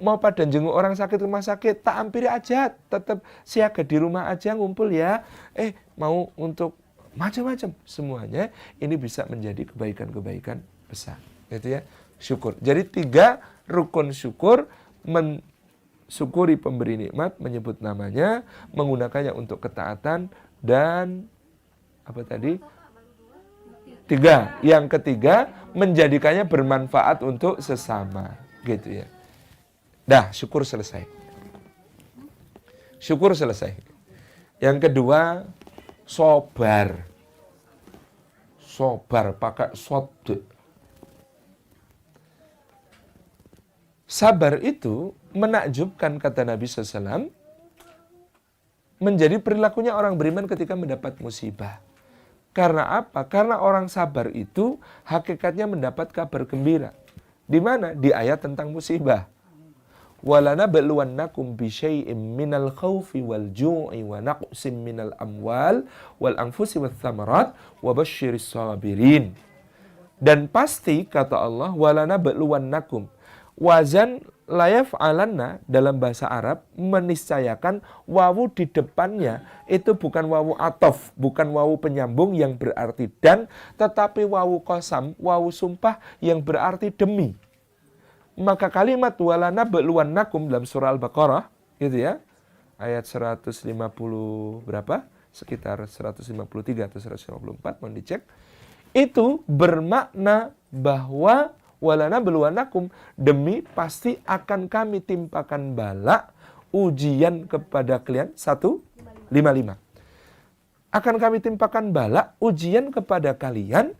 Mau pada jenguk orang sakit rumah sakit, tak hampiri aja, tetap siaga di rumah aja, ngumpul ya. Mau untuk macam-macam, semuanya ini bisa menjadi kebaikan-kebaikan besar. Itu ya, syukur. Jadi 3 rukun syukur: mensyukuri pemberi nikmat, menyebut namanya, menggunakannya untuk ketaatan, dan apa tadi? 3. Yang ketiga, menjadikannya bermanfaat untuk sesama, gitu ya. Dah, syukur selesai. Syukur selesai. Yang kedua, sobar. Sobar pakai sod. Sabar itu menakjubkan, kata Nabi SAW, menjadi perilakunya orang beriman ketika mendapat musibah. Karena apa? Karena orang sabar itu hakikatnya mendapat kabar gembira. Di mana? Di ayat tentang musibah. وَلَنَبْلُوَنَّكُمْ بِشَيْءٍ مِّنَ الْخَوْفِ وَالْجُوعِ وَنَقْصٍ مِّنَ الْأَمْوَالِ وَالْأَنْفُسِ وَالثَّمَرَاتِ وَبَشِّرِ الصَّابِرِينَ. Dan pasti, kata Allah, وَلَنَبْلُوَنَّكُمْ, wazan layaf alanna dalam bahasa Arab meniscayakan wawu di depannya itu bukan wawu atof, bukan wawu penyambung yang berarti dan, tetapi wawu qasam, wawu sumpah yang berarti demi. Maka kalimat walana beluannakum dalam surah Al-Baqarah, gitu ya, ayat 150 berapa? Sekitar 153 atau 154, mohon dicek. Itu bermakna bahwa walana beluanakum, demi pasti akan kami timpakan bala, ujian kepada kalian. 155. Akan kami timpakan bala, ujian kepada kalian.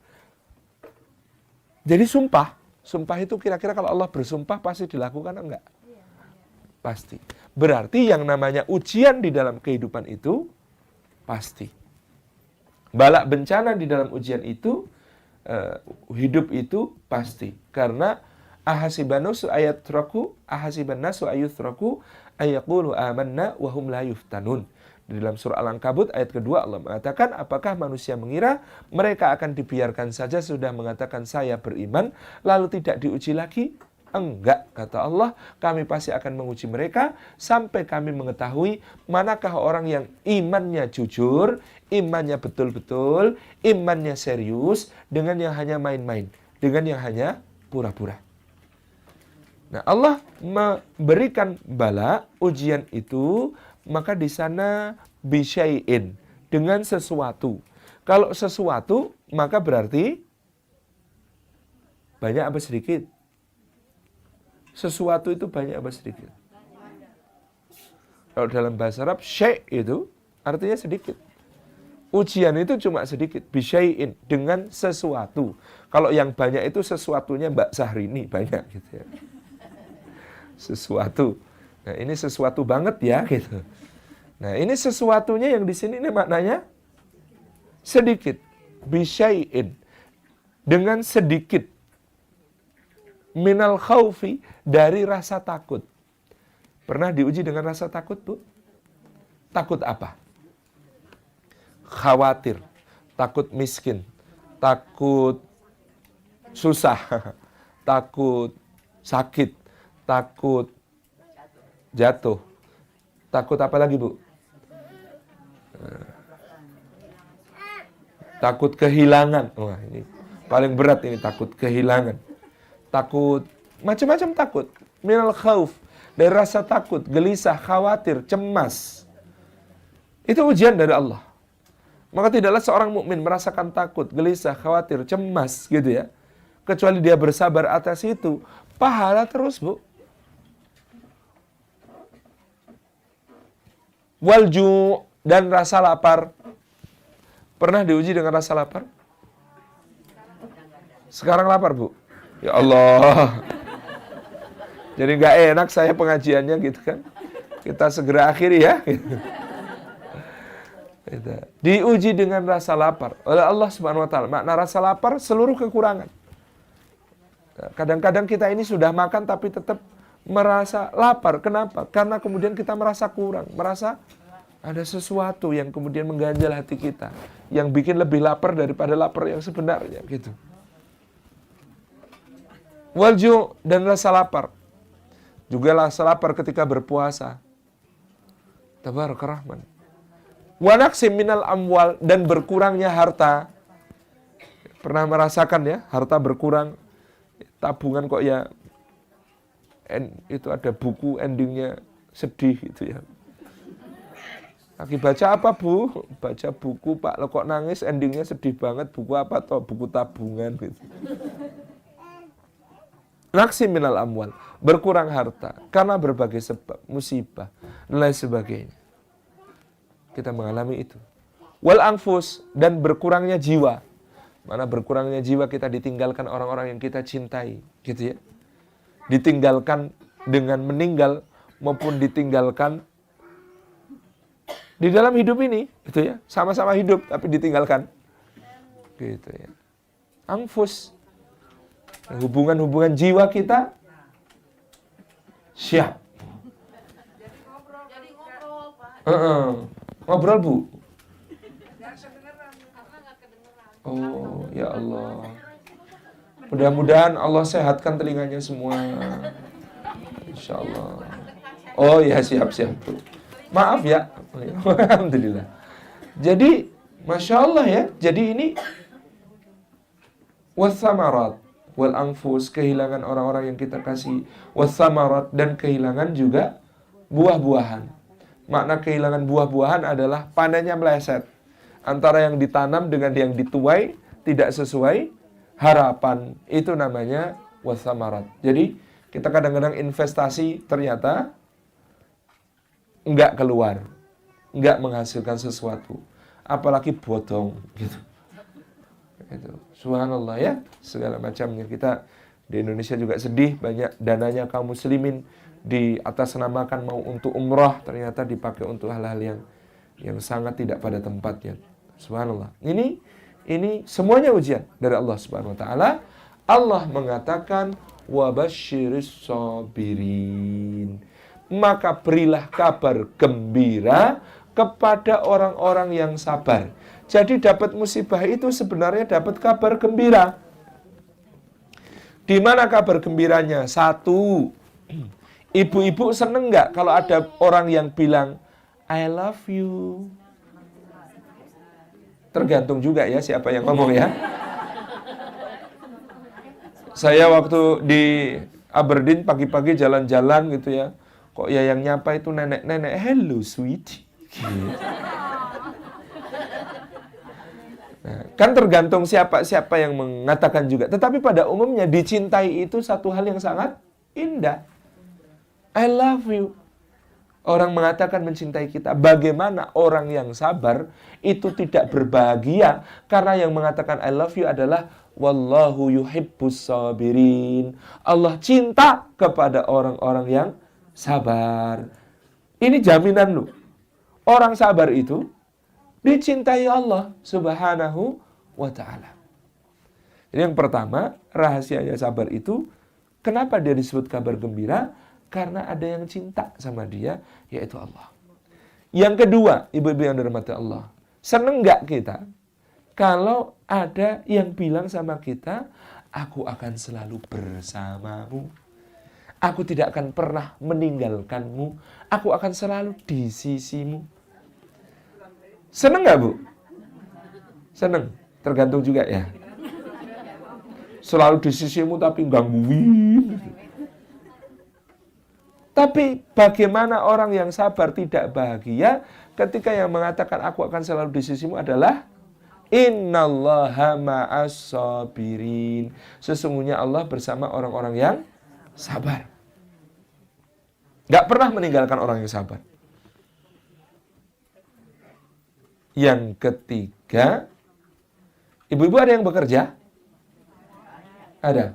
Jadi sumpah. Sumpah itu kira-kira kalau Allah bersumpah pasti dilakukan enggak? Pasti. Berarti yang namanya ujian di dalam kehidupan itu pasti. Bala bencana di dalam ujian itu, hidup itu pasti. Karena ahasibannasu ayutraku ayaqulu amanna wa hum la yuftanun. Di dalam surah Al-Ankabut ayat kedua Allah mengatakan, apakah manusia mengira mereka akan dibiarkan saja sudah mengatakan saya beriman lalu tidak diuji lagi? Enggak, kata Allah, kami pasti akan menguji mereka sampai kami mengetahui manakah orang yang imannya jujur, imannya betul-betul, imannya serius, dengan yang hanya main-main, dengan yang hanya pura-pura. Nah, Allah memberikan bala, ujian itu, maka di sana bisyai'in, dengan sesuatu. Kalau sesuatu, maka berarti banyak apa sedikit? Sesuatu itu banyak apa sedikit? Kalau dalam bahasa Arab, syai' itu artinya sedikit. Ujian itu cuma sedikit, bisyai'in, dengan sesuatu. Kalau yang banyak itu sesuatunya Mbak Syahrini, banyak gitu ya. Sesuatu. Nah, ini sesuatu banget ya gitu. Nah, ini sesuatunya yang di sini ini maknanya sedikit. Bisyai'in, dengan sedikit. Minal khaufi, dari rasa takut. Pernah diuji dengan rasa takut, Bu? Takut apa? Khawatir, takut miskin, takut susah, takut sakit, takut jatuh. Takut apa lagi, Bu? Takut kehilangan. Wah, ini paling berat ini, takut kehilangan. Takut, macam-macam takut. Minal khauf, dari rasa takut, gelisah, khawatir, cemas. Itu ujian dari Allah. Maka tidaklah seorang mukmin merasakan takut, gelisah, khawatir, cemas gitu ya. Kecuali dia bersabar atas itu. Pahala terus, Bu. Walju, dan rasa lapar. Pernah diuji dengan rasa lapar? Sekarang lapar, Bu? Ya Allah. Jadi gak enak saya pengajiannya gitu kan. Kita segera akhiri ya. Diuji dengan rasa lapar oleh Allah Subhanahu wa taala. Makna rasa lapar seluruh kekurangan. Kadang-kadang kita ini sudah makan tapi tetap merasa lapar. Kenapa? Karena kemudian kita merasa kurang, merasa ada sesuatu yang kemudian mengganjal hati kita, yang bikin lebih lapar daripada lapar yang sebenarnya gitu. Walju, dan rasa lapar. Juga rasa lapar ketika berpuasa. Tabarak Rahman. Wa naqsim minal amwal, dan berkurangnya harta. Pernah merasakan ya, harta berkurang, tabungan kok ya, itu ada buku endingnya sedih gitu ya. Lagi baca apa, Bu? Baca buku, Pak. Lo kok nangis endingnya sedih banget, buku apa toh? Buku tabungan gitu. Naqsim minal amwal, berkurang harta karena berbagai sebab, musibah dan lain sebagainya. Kita mengalami itu. Wal anfus, dan berkurangnya jiwa. Mana berkurangnya jiwa, kita ditinggalkan orang-orang yang kita cintai, gitu ya. Ditinggalkan dengan meninggal maupun ditinggalkan di dalam hidup ini, gitu ya. Sama-sama hidup tapi ditinggalkan. Gitu ya. Anfus, hubungan-hubungan jiwa kita siap. Jadi ngobrol, Pak. Ngobrol, Bu. Oh, ya Allah. Mudah-mudahan Allah sehatkan telinganya semua. Insya Allah. Oh ya, siap-siap, Bu. Maaf ya. Alhamdulillah. Jadi, Masya Allah ya. Jadi ini wathamarat wal anfus, kehilangan orang-orang yang kita kasih, wathamarat, dan kehilangan juga buah-buahan. Makna kehilangan buah-buahan adalah panennya meleset. Antara yang ditanam dengan yang dituai tidak sesuai harapan. Itu namanya wathamarat. Jadi kita kadang-kadang investasi ternyata enggak keluar, enggak menghasilkan sesuatu. Apalagi bodong gitu. Itu. Subhanallah ya, segala macamnya. Kita di Indonesia juga sedih, banyak dananya kaum muslimin di atas namakan mau untuk umrah, ternyata dipakai untuk hal-hal yang sangat tidak pada tempatnya. Subhanallah. Ini semuanya ujian dari Allah Subhanahu wa taala. Allah mengatakan wabasyiris sabirin. Maka berilah kabar gembira kepada orang-orang yang sabar. Jadi dapat musibah itu sebenarnya dapat kabar gembira. Di mana kabar gembiranya? Satu, ibu-ibu seneng nggak kalau ada orang yang bilang I love you? Tergantung juga ya siapa yang ngomong ya. Saya waktu di Aberdeen pagi-pagi jalan-jalan gitu ya. Kok ya yang nyapa itu nenek-nenek, hello sweetie. Gitu. Nah, kan tergantung siapa yang mengatakan juga. Tetapi pada umumnya dicintai itu satu hal yang sangat indah. I love you. Orang mengatakan mencintai kita. Bagaimana orang yang sabar itu tidak berbahagia karena yang mengatakan I love you adalah wallahu yuhibbus sabirin. Allah cinta kepada orang-orang yang sabar. Ini jaminan lu. Orang sabar itu dicintai Allah Subhanahu wa ta'ala. Jadi yang pertama, rahasianya sabar itu, kenapa dia disebut kabar gembira? Karena ada yang cinta sama dia, yaitu Allah. Yang kedua, ibu-ibu yang dirahmati Allah, seneng nggak kita kalau ada yang bilang sama kita, aku akan selalu bersamamu, aku tidak akan pernah meninggalkanmu, aku akan selalu di sisimu. Seneng nggak, Bu? Seneng, tergantung juga ya. Selalu di sisimu tapi gangguin. Tapi bagaimana orang yang sabar tidak bahagia ketika yang mengatakan aku akan selalu di sisimu adalah innallaha ma'as sabirin. Sesungguhnya Allah bersama orang-orang yang sabar. Gak pernah meninggalkan orang yang sabar. Yang ketiga, ibu-ibu ada yang bekerja? Ada.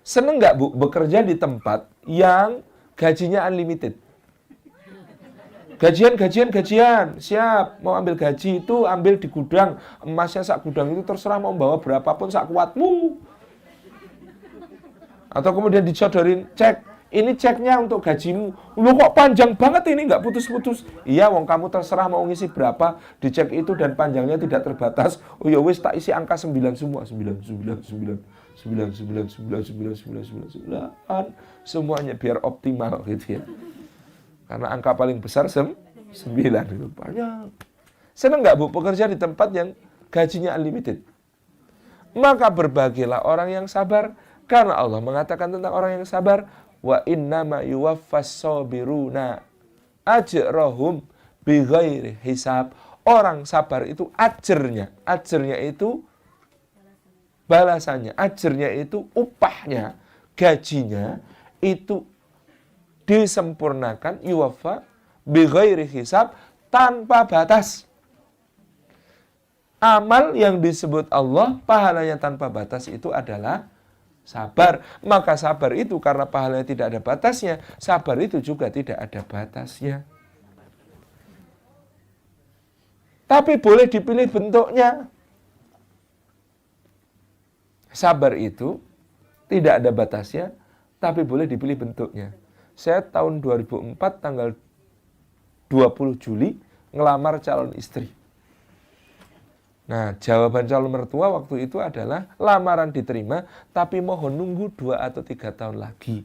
Seneng gak, Bu, bekerja di tempat yang gajinya unlimited? Gajian. Siap, mau ambil gaji itu ambil di gudang. Emasnya sak gudang itu terserah mau bawa berapapun sak kuatmu. Atau kemudian dicodorin cek. Ini ceknya untuk gajimu. Loh kok panjang banget ini, nggak putus-putus. Iya, wong kamu terserah mau ngisi berapa. Dicek itu dan panjangnya tidak terbatas. Oh ya wis tak isi angka 9 semua. 9. Semuanya biar optimal gitu ya. Karena angka paling besar 9 itu banyak. Senang nggak, Bu, pekerja di tempat yang gajinya unlimited? Maka berbahagialah orang yang sabar, karena Allah mengatakan tentang orang yang sabar, wa innama yuwaffas sabiruna ajrahum bighairi hisab. Orang sabar itu ajarnya itu balasannya, ajarnya itu upahnya, gajinya itu disempurnakan, yuwaffa bighairi hisab, tanpa batas. Amal yang disebut Allah pahalanya tanpa batas itu adalah sabar. Maka sabar itu karena pahalanya tidak ada batasnya, sabar itu juga tidak ada batasnya. Tapi boleh dipilih bentuknya. Sabar itu tidak ada batasnya, tapi boleh dipilih bentuknya. Saya tahun 2004 tanggal 20 Juli ngelamar calon istri. Nah, jawaban calon mertua waktu itu adalah lamaran diterima, tapi mohon nunggu 2 atau 3 tahun lagi.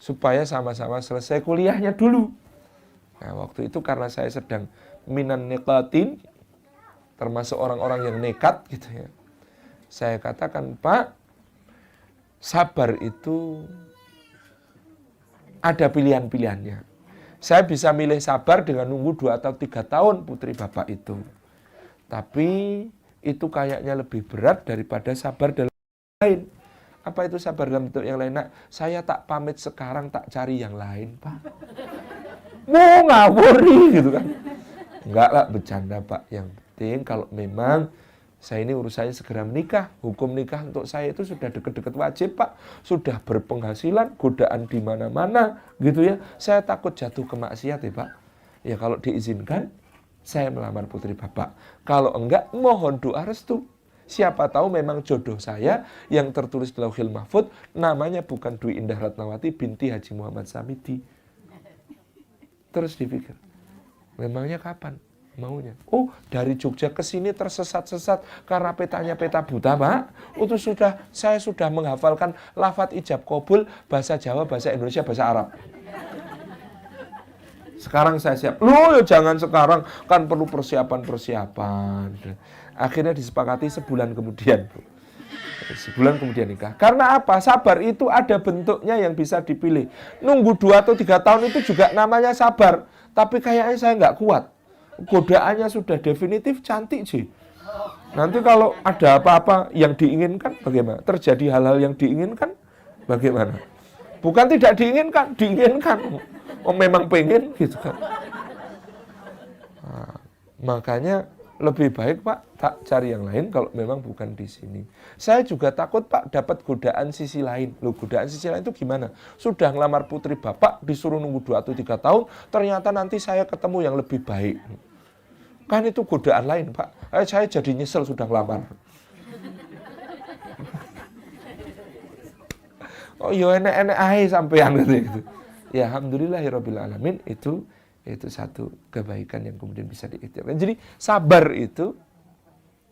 Supaya sama-sama selesai kuliahnya dulu. Nah, waktu itu karena saya sedang minan nekatin, termasuk orang-orang yang nekat gitu ya. Saya katakan, Pak, sabar itu ada pilihan-pilihannya. Saya bisa milih sabar dengan nunggu 2 atau 3 tahun putri Bapak itu. Tapi itu kayaknya lebih berat daripada sabar dalam lain. Apa itu sabar dalam bentuk yang lain? Nak, saya tak pamit sekarang, tak cari yang lain, Pak. Mau ngawur nih, gitu kan. Enggak lah, bercanda, Pak. Yang penting kalau memang saya ini urusannya segera menikah. Hukum nikah untuk saya itu sudah deket-deket wajib, Pak. Sudah berpenghasilan, godaan di mana-mana, gitu ya. Saya takut jatuh ke maksiat ya, Pak. Ya kalau diizinkan, saya melamar putri Bapak. Kalau enggak, mohon doa restu. Siapa tahu memang jodoh saya yang tertulis di Lauhil Mahfud, namanya bukan Dwi Indah Ratnawati binti Haji Muhammad Samidi. Terus dipikir, memangnya kapan maunya? Oh, dari Jogja ke sini tersesat-sesat karena petanya peta buta, Pak. Itu saya sudah menghafalkan lafadz ijab qabul, bahasa Jawa, bahasa Indonesia, bahasa Arab. Sekarang saya siap. Loh, ya jangan sekarang, kan perlu persiapan. Akhirnya disepakati sebulan kemudian, Bu. Sebulan kemudian nikah. Karena apa? Sabar itu ada bentuknya yang bisa dipilih. Nunggu 2 atau 3 tahun itu juga namanya sabar. Tapi kayaknya saya nggak kuat. Godaannya sudah definitif, cantik sih. Nanti kalau ada apa-apa yang diinginkan, bagaimana? Terjadi hal-hal yang diinginkan, bagaimana? Bukan tidak diinginkan, diinginkan. Oh memang pengen gitu kan. Nah, makanya lebih baik Pak tak cari yang lain kalau memang bukan di sini. Saya juga takut Pak dapat godaan sisi lain. Loh, godaan sisi lain itu gimana? Sudah ngelamar putri Bapak disuruh nunggu 2 atau 3 tahun, ternyata nanti saya ketemu yang lebih baik. Kan itu godaan lain Pak. Saya jadi nyesel sudah ngelamar. Oh iya enek-enek ae sampean gitu. Ya alhamdulillahirabbil alamin itu satu kebaikan yang kemudian bisa diikhtiarkan. Jadi sabar itu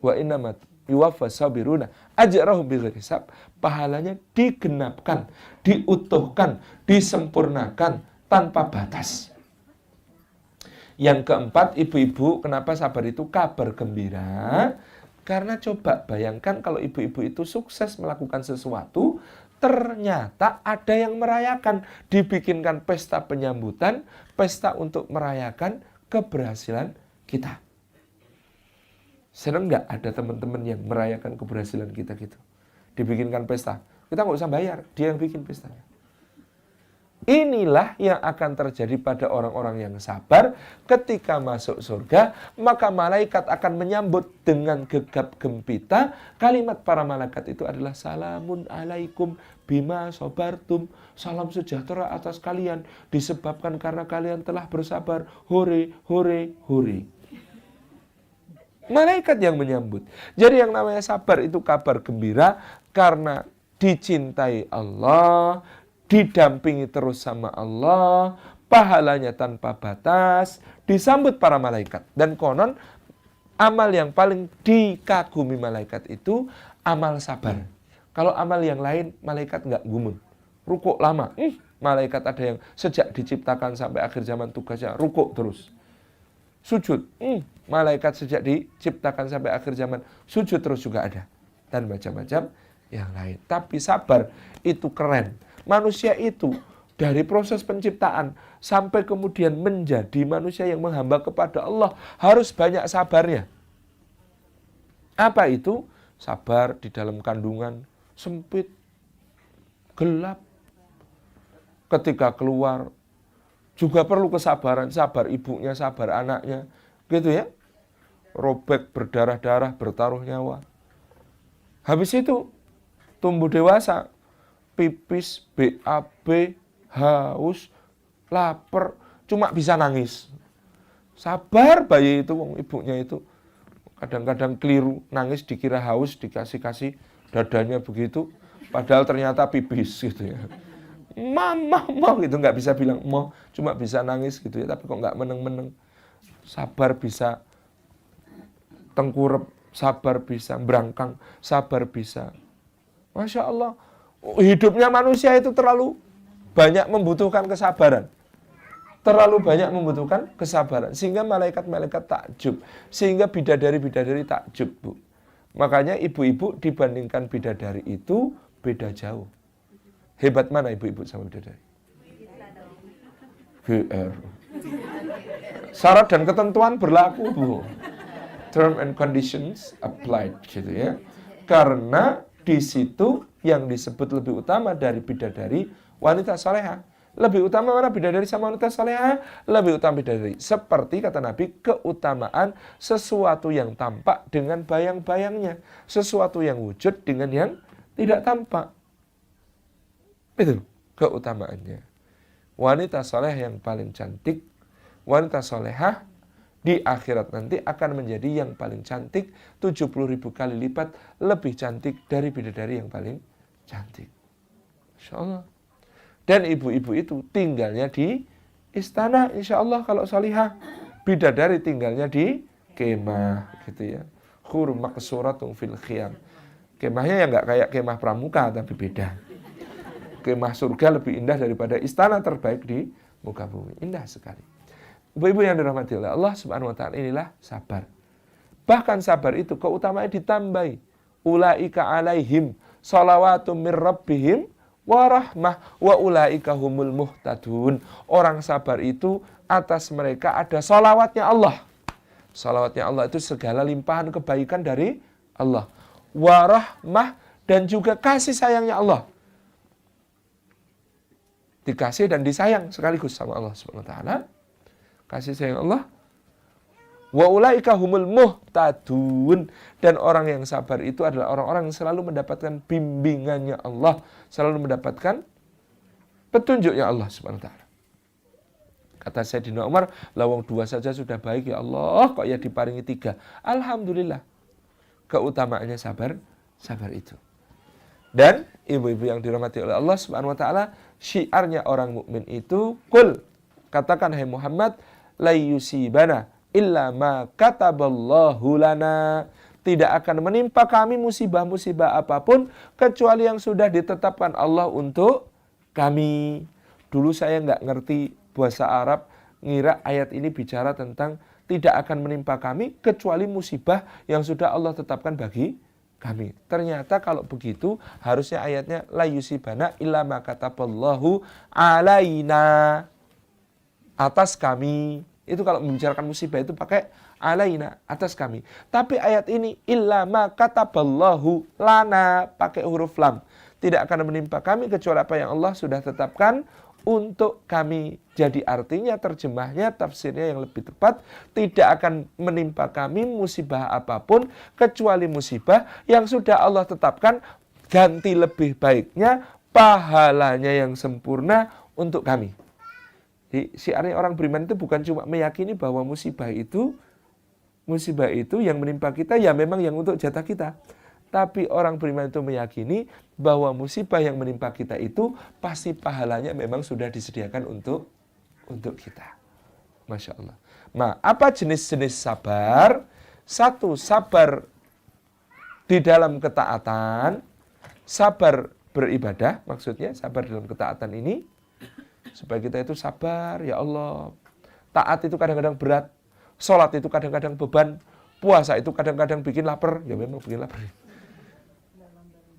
wa innamat yuwaffas sabiruna ajrahum bighairi hisab, pahalanya digenapkan, diutuhkan, disempurnakan tanpa batas. Yang keempat, ibu-ibu, kenapa sabar itu kabar gembira? Karena coba bayangkan kalau ibu-ibu itu sukses melakukan sesuatu, ternyata ada yang merayakan, dibikinkan pesta penyambutan, pesta untuk merayakan keberhasilan kita. Senang nggak ada teman-teman yang merayakan keberhasilan kita gitu? Dibikinkan pesta, kita nggak usah bayar, dia yang bikin pestanya. Inilah yang akan terjadi pada orang-orang yang sabar. Ketika masuk surga, maka malaikat akan menyambut dengan gegap gempita. Kalimat para malaikat itu adalah salamun alaikum bima sobartum. Salam sejahtera atas kalian disebabkan karena kalian telah bersabar. Hore, hore, hore. Malaikat yang menyambut. Jadi yang namanya sabar itu kabar gembira karena dicintai Allah, didampingi terus sama Allah, pahalanya tanpa batas, disambut para malaikat. Dan konon amal yang paling dikagumi malaikat itu amal sabar. Kalau amal yang lain malaikat nggak gumun. Rukuk lama, malaikat ada yang sejak diciptakan sampai akhir zaman tugasnya rukuk terus. Sujud, malaikat sejak diciptakan sampai akhir zaman sujud terus juga ada. Dan macam-macam yang lain. Tapi sabar itu keren. Manusia itu dari proses penciptaan sampai kemudian menjadi manusia yang menghamba kepada Allah harus banyak sabarnya. Apa itu? Sabar di dalam kandungan sempit, gelap. Ketika keluar juga perlu kesabaran, sabar ibunya, sabar anaknya, gitu ya. Robek, berdarah-darah, bertaruh nyawa. Habis itu tumbuh dewasa, pipis, BAB, haus, lapar, cuma bisa nangis. Sabar bayi itu, ibunya itu kadang-kadang keliru, nangis dikira haus, dikasih-kasih dadanya begitu, padahal ternyata pipis gitu ya. Mama, gitu, nggak bisa bilang mau, cuma bisa nangis gitu ya, tapi kok nggak meneng-meneng. Sabar bisa tengkurap, sabar bisa berangkang, sabar bisa. Masya Allah, hidupnya manusia itu terlalu banyak membutuhkan kesabaran. Terlalu banyak membutuhkan kesabaran. Sehingga malaikat-malaikat takjub. Sehingga bidadari-bidadari takjub, Bu. Makanya ibu-ibu dibandingkan bidadari itu beda jauh. Hebat mana ibu-ibu sama bidadari? GR. Syarat dan ketentuan berlaku, Bu. Term and conditions applied, gitu ya. Karena di situ yang disebut lebih utama dari bidadari wanita salehah. Lebih utama mana bidadari sama wanita salehah? Lebih utama bidadari. Seperti kata Nabi, keutamaan sesuatu yang tampak dengan bayang-bayangnya. Sesuatu yang wujud dengan yang tidak tampak. Itu keutamaannya. Wanita salehah yang paling cantik, wanita salehah di akhirat nanti akan menjadi yang paling cantik 70.000 kali lipat lebih cantik dari bidadari yang paling cantik. Insya Allah. Dan ibu-ibu itu tinggalnya di istana, insya Allah kalau salihah. Bidadari tinggalnya di kemah, gitu ya. Khur maqsuratun fil khiyam. Kemahnya ya nggak kayak kemah pramuka, tapi beda. Kemah surga lebih indah daripada istana terbaik di muka bumi. Indah sekali. Ibu-ibu yang dirahmati oleh Allah Subhanahu wa taala, inilah sabar. Bahkan sabar itu keutamaannya ditambahi ulaika alaihim shalawatum mir rabbihim wa rahmah wa ulaika humul muhtadun. Orang sabar itu atas mereka ada salawatnya Allah. Salawatnya Allah itu segala limpahan kebaikan dari Allah. Wa rahmah, dan juga kasih sayangnya Allah. Dikasih dan disayang sekaligus sama Allah Subhanahu wa taala. Kasih sayang Allah. Wa ulaika humul muhtadun, dan orang yang sabar itu adalah orang-orang yang selalu mendapatkan bimbingannya Allah, selalu mendapatkan petunjuknya Allah Subhanahu wa taala. Kata Sayyidina Umar, lawang 2 saja sudah baik ya Allah, kok ya diparingi 3. Alhamdulillah. Keutamaannya sabar itu. Dan ibu-ibu yang dirahmati oleh Allah Subhanahu wa taala, syiarnya orang mukmin itu qul, katakan hai Muhammad, la yusibana illa ma kataballahu lana. Tidak akan menimpa kami musibah-musibah apapun kecuali yang sudah ditetapkan Allah untuk kami. Dulu saya nggak ngerti bahasa Arab, ngira ayat ini bicara tentang tidak akan menimpa kami kecuali musibah yang sudah Allah tetapkan bagi kami. Ternyata kalau begitu harusnya ayatnya la yusibana illa ma kataballahu alaina, atas kami. Itu kalau membicarakan musibah itu pakai alaina, atas kami. Tapi ayat ini illa ma kataballahu lana, pakai huruf lam. Tidak akan menimpa kami kecuali apa yang Allah sudah tetapkan untuk kami. Jadi artinya, terjemahnya, tafsirnya yang lebih tepat, tidak akan menimpa kami musibah apapun kecuali musibah yang sudah Allah tetapkan, ganti lebih baiknya, pahalanya yang sempurna untuk kami. Jadi syiarnya orang beriman itu bukan cuma meyakini bahwa musibah itu yang menimpa kita ya memang yang untuk jatah kita. Tapi orang beriman itu meyakini bahwa musibah yang menimpa kita itu pasti pahalanya memang sudah disediakan untuk kita. Masya Allah. Nah, apa jenis-jenis sabar? 1, sabar di dalam ketaatan. Sabar beribadah, maksudnya sabar dalam ketaatan ini. Supaya kita itu sabar, ya Allah. Taat itu kadang-kadang berat. Sholat itu kadang-kadang beban. Puasa itu kadang-kadang bikin lapar. Ya memang bikin lapar.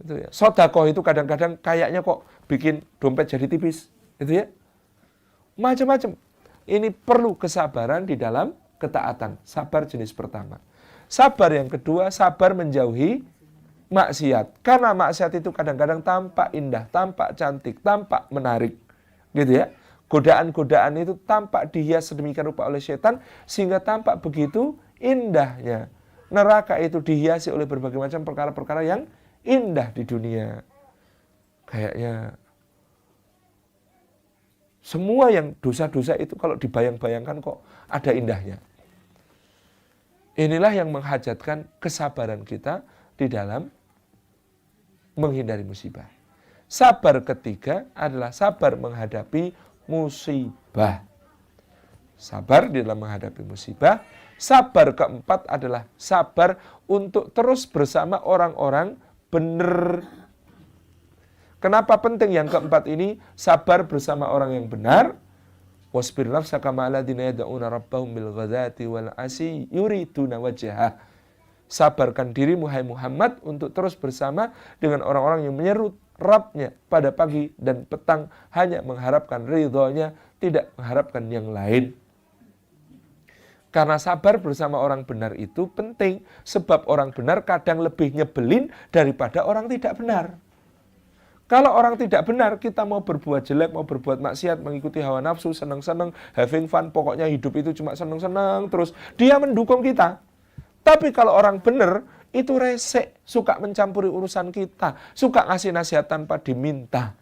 Itu ya. Sedekah itu kadang-kadang kayaknya kok bikin dompet jadi tipis, itu ya. Macam-macam. Ini perlu kesabaran di dalam ketaatan. Sabar jenis pertama. Sabar yang kedua, sabar menjauhi maksiat. Karena maksiat itu kadang-kadang tampak indah, tampak cantik, tampak menarik. Gitu ya. Godaan-godaan itu tampak dihias sedemikian rupa oleh setan sehingga tampak begitu indahnya. Neraka itu dihiasi oleh berbagai macam perkara-perkara yang indah di dunia. Kayaknya semua yang dosa-dosa itu kalau dibayang-bayangkan kok ada indahnya. Inilah yang menghajatkan kesabaran kita di dalam menghindari musibah. Sabar ketiga adalah sabar menghadapi musibah. Sabar di dalam menghadapi musibah. Sabar keempat adalah sabar untuk terus bersama orang-orang benar. Kenapa penting yang keempat ini? Sabar bersama orang yang benar. Wasbir nafsaka ma'al ladzina yad'una rabbahum bil ghadati wal asyi yuriduna wajhah. Sabarkan dirimu hai Muhammad untuk terus bersama dengan orang-orang yang menyeru Rabbnya pada pagi dan petang hanya mengharapkan ridhonya, tidak mengharapkan yang lain. Karena sabar bersama orang benar itu penting, sebab orang benar kadang lebih nyebelin daripada orang tidak benar. Kalau orang tidak benar, kita mau berbuat jelek, mau berbuat maksiat, mengikuti hawa nafsu, senang-senang, having fun, pokoknya hidup itu cuma senang-senang, terus dia mendukung kita. Tapi kalau orang benar, itu resek, suka mencampuri urusan kita, suka ngasih nasihat tanpa diminta.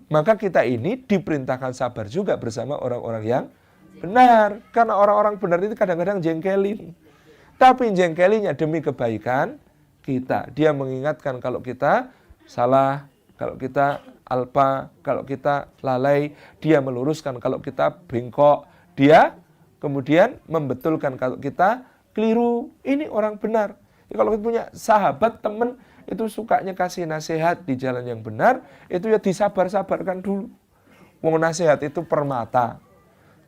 Maka kita ini diperintahkan sabar juga bersama orang-orang yang benar. Karena orang-orang benar itu kadang-kadang jengkelin. Tapi jengkelinnya demi kebaikan kita. Dia mengingatkan kalau kita salah, kalau kita alpa, kalau kita lalai. Dia meluruskan kalau kita bengkok. Dia kemudian membetulkan kalau kita keliru. Ini orang benar. Ya, kalau kita punya sahabat, teman, itu sukanya kasih nasihat di jalan yang benar, itu ya disabar-sabarkan dulu. Mau nasihat itu permata.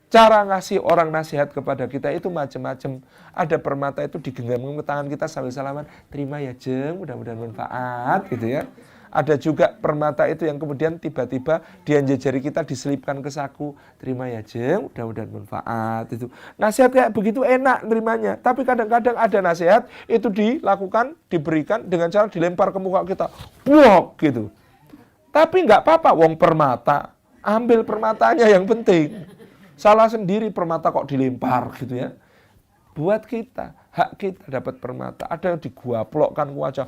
Cara ngasih orang nasihat kepada kita itu macam-macam. Ada permata itu digenggam ke tangan kita sambil salaman, terima ya Jeng, mudah-mudahan manfaat gitu ya. Ada juga permata itu yang kemudian tiba-tiba jari kita diselipkan ke saku, terima ya Jeng, mudah-mudahan manfaat itu. Nasihat kayak begitu enak nerimanya. Tapi kadang-kadang ada nasihat itu dilakukan, diberikan dengan cara dilempar ke muka kita, buok gitu. Tapi nggak apa-apa, wong permata, ambil permatanya yang penting. Salah sendiri permata kok dilempar gitu ya. Buat kita, hak kita dapat permata. Ada yang diguaplokkan ke wajah,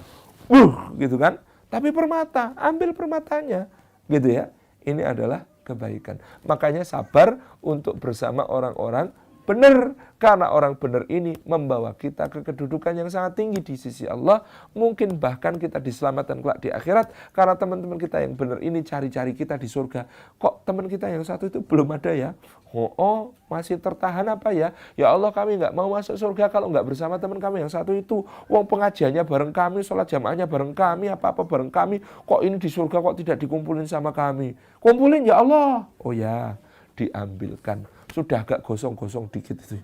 gitu kan. Tapi permata, ambil permatanya. Gitu ya. Ini adalah kebaikan. Makanya sabar untuk bersama orang-orang benar. Karena orang benar ini membawa kita ke kedudukan yang sangat tinggi di sisi Allah. Mungkin bahkan kita diselamatkan kelak di akhirat. Karena teman-teman kita yang benar ini cari-cari kita di surga. Kok teman kita yang satu itu belum ada ya? Oh, masih tertahan apa ya? Ya Allah, kami nggak mau masuk surga kalau nggak bersama teman kami yang satu itu. Wong pengajiannya bareng kami, sholat jamaahnya bareng kami, apa-apa bareng kami. Kok ini di surga kok tidak dikumpulin sama kami? Kumpulin ya Allah. Oh ya, diambilkan. Sudah agak gosong-gosong dikit itu.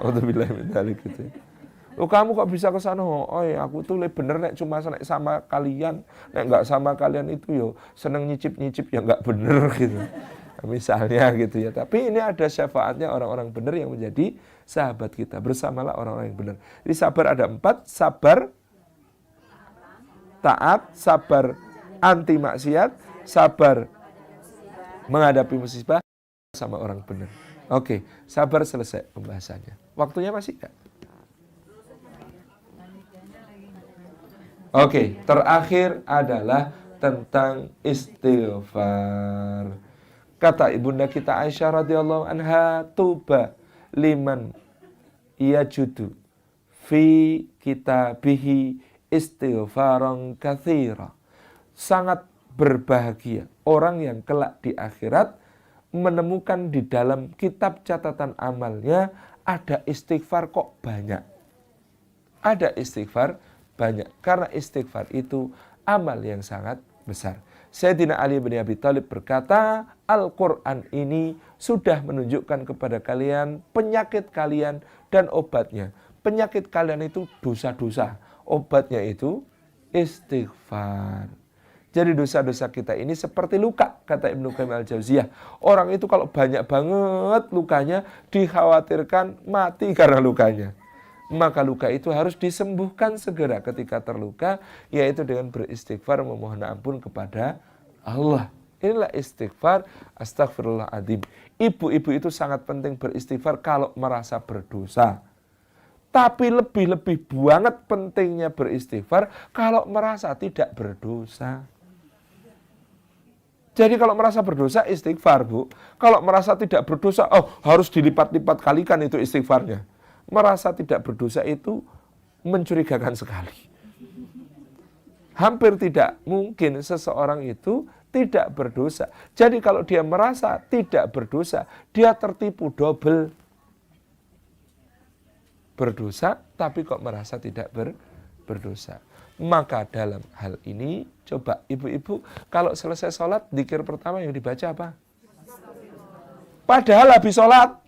Alhamdulillah gitu. Oh, kamu kok bisa ke sana? Oh, ya aku tuh bener nek cuma nek sama kalian, nek nggak sama kalian itu yo seneng nyicip-nyicip ya nggak bener gitu. Misalnya gitu ya. Tapi ini ada syafaatnya orang-orang benar yang menjadi sahabat kita. Bersamalah orang-orang yang benar. Jadi sabar ada 4, sabar taat, sabar anti maksiat, sabar menghadapi musibah sama orang benar. Oke, sabar selesai pembahasannya. Waktunya masih enggak? Oke, terakhir adalah tentang istighfar. Kata ibunda kita Aisyah radhiyallahu anha, tuba liman yajudu fi kitabihi istighfaran katsira. Sangat berbahagia orang yang kelak di akhirat menemukan di dalam kitab catatan amalnya ada istighfar kok banyak. Ada istighfar banyak karena istighfar itu amal yang sangat besar. Sayyidina Ali bin Abi Thalib berkata, Al-Quran ini sudah menunjukkan kepada kalian penyakit kalian dan obatnya. Penyakit kalian itu dosa-dosa, obatnya itu istighfar. Jadi dosa-dosa kita ini seperti luka, kata Ibnu Qayyim al-Jauziyah. Orang itu kalau banyak banget lukanya, dikhawatirkan mati karena lukanya. Maka luka itu harus disembuhkan segera ketika terluka, yaitu dengan beristighfar memohon ampun kepada Allah. Inilah istighfar, astagfirullahaladzim. Ibu-ibu itu sangat penting beristighfar kalau merasa berdosa. Tapi lebih-lebih banget pentingnya beristighfar kalau merasa tidak berdosa. Jadi kalau merasa berdosa istighfar, Bu. Kalau merasa tidak berdosa, harus dilipat-lipat kalikan itu istighfarnya. Merasa tidak berdosa itu mencurigakan sekali. Hampir tidak mungkin seseorang itu tidak berdosa. Jadi kalau dia merasa tidak berdosa, dia tertipu double. Berdosa tapi kok merasa tidak berdosa. Maka dalam hal ini coba ibu-ibu kalau selesai sholat dzikir pertama yang dibaca apa? Padahal habis sholat.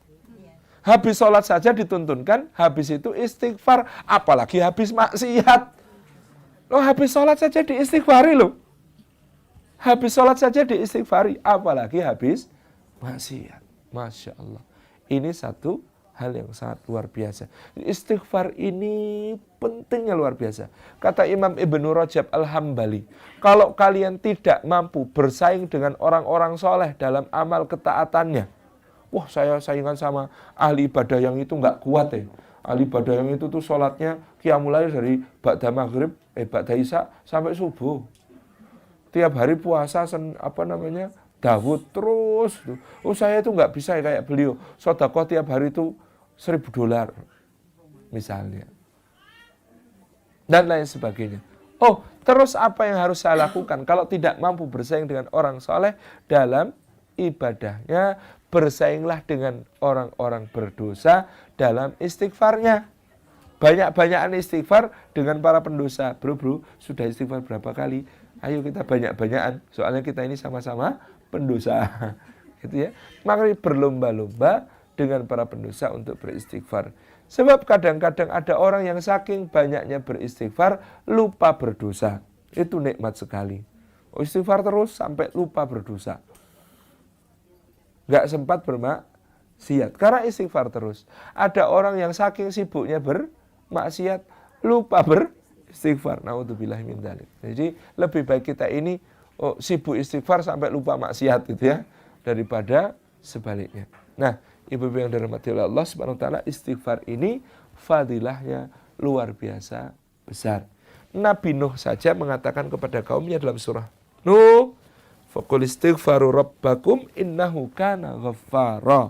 Habis sholat saja dituntunkan, habis itu istighfar, apalagi habis maksiat. Loh, habis sholat saja diistighfari loh. Habis sholat saja diistighfari, apalagi habis maksiat. Masya Allah. Ini satu hal yang sangat luar biasa. Istighfar ini pentingnya luar biasa. Kata Imam Ibnu Rajab Al-Hambali, kalau kalian tidak mampu bersaing dengan orang-orang soleh dalam amal ketaatannya, wah saya saingan sama ahli ibadah yang itu nggak kuat ya. Ahli ibadah yang itu tuh sholatnya qiyamul lail dari ba'da maghrib, ba'da isya sampai subuh. Tiap hari puasa Dawud terus. Oh saya itu nggak bisa kayak beliau. Sedekah tiap hari itu $1.000 misalnya. Dan lain sebagainya. Oh terus apa yang harus saya lakukan kalau tidak mampu bersaing dengan orang soleh dalam ibadahnya? Bersainglah dengan orang-orang berdosa dalam istighfarnya. Banyak-banyakan istighfar dengan para pendosa. Bro, sudah istighfar berapa kali? Ayo kita banyak-banyakan. Soalnya kita ini sama-sama pendosa. gitu ya. Maka berlomba-lomba dengan para pendosa untuk beristighfar. Sebab kadang-kadang ada orang yang saking banyaknya beristighfar lupa berdosa. Itu nikmat sekali. Istighfar terus sampai lupa berdosa. Nggak sempat bermaksiat karena istighfar terus. Ada orang yang saking sibuknya bermaksiat lupa beristighfar. Naudzubillah min dzalik. Jadi lebih baik kita ini sibuk istighfar sampai lupa maksiat gitu ya, daripada sebaliknya. Nah, ibu-ibu yang dirahmati oleh Allah Subhanahu wa taala, istighfar ini fadilahnya luar biasa besar. Nabi Nuh saja mengatakan kepada kaumnya dalam surah Nuh, faqul istighfaru rabbakum innahu kana ghaffara.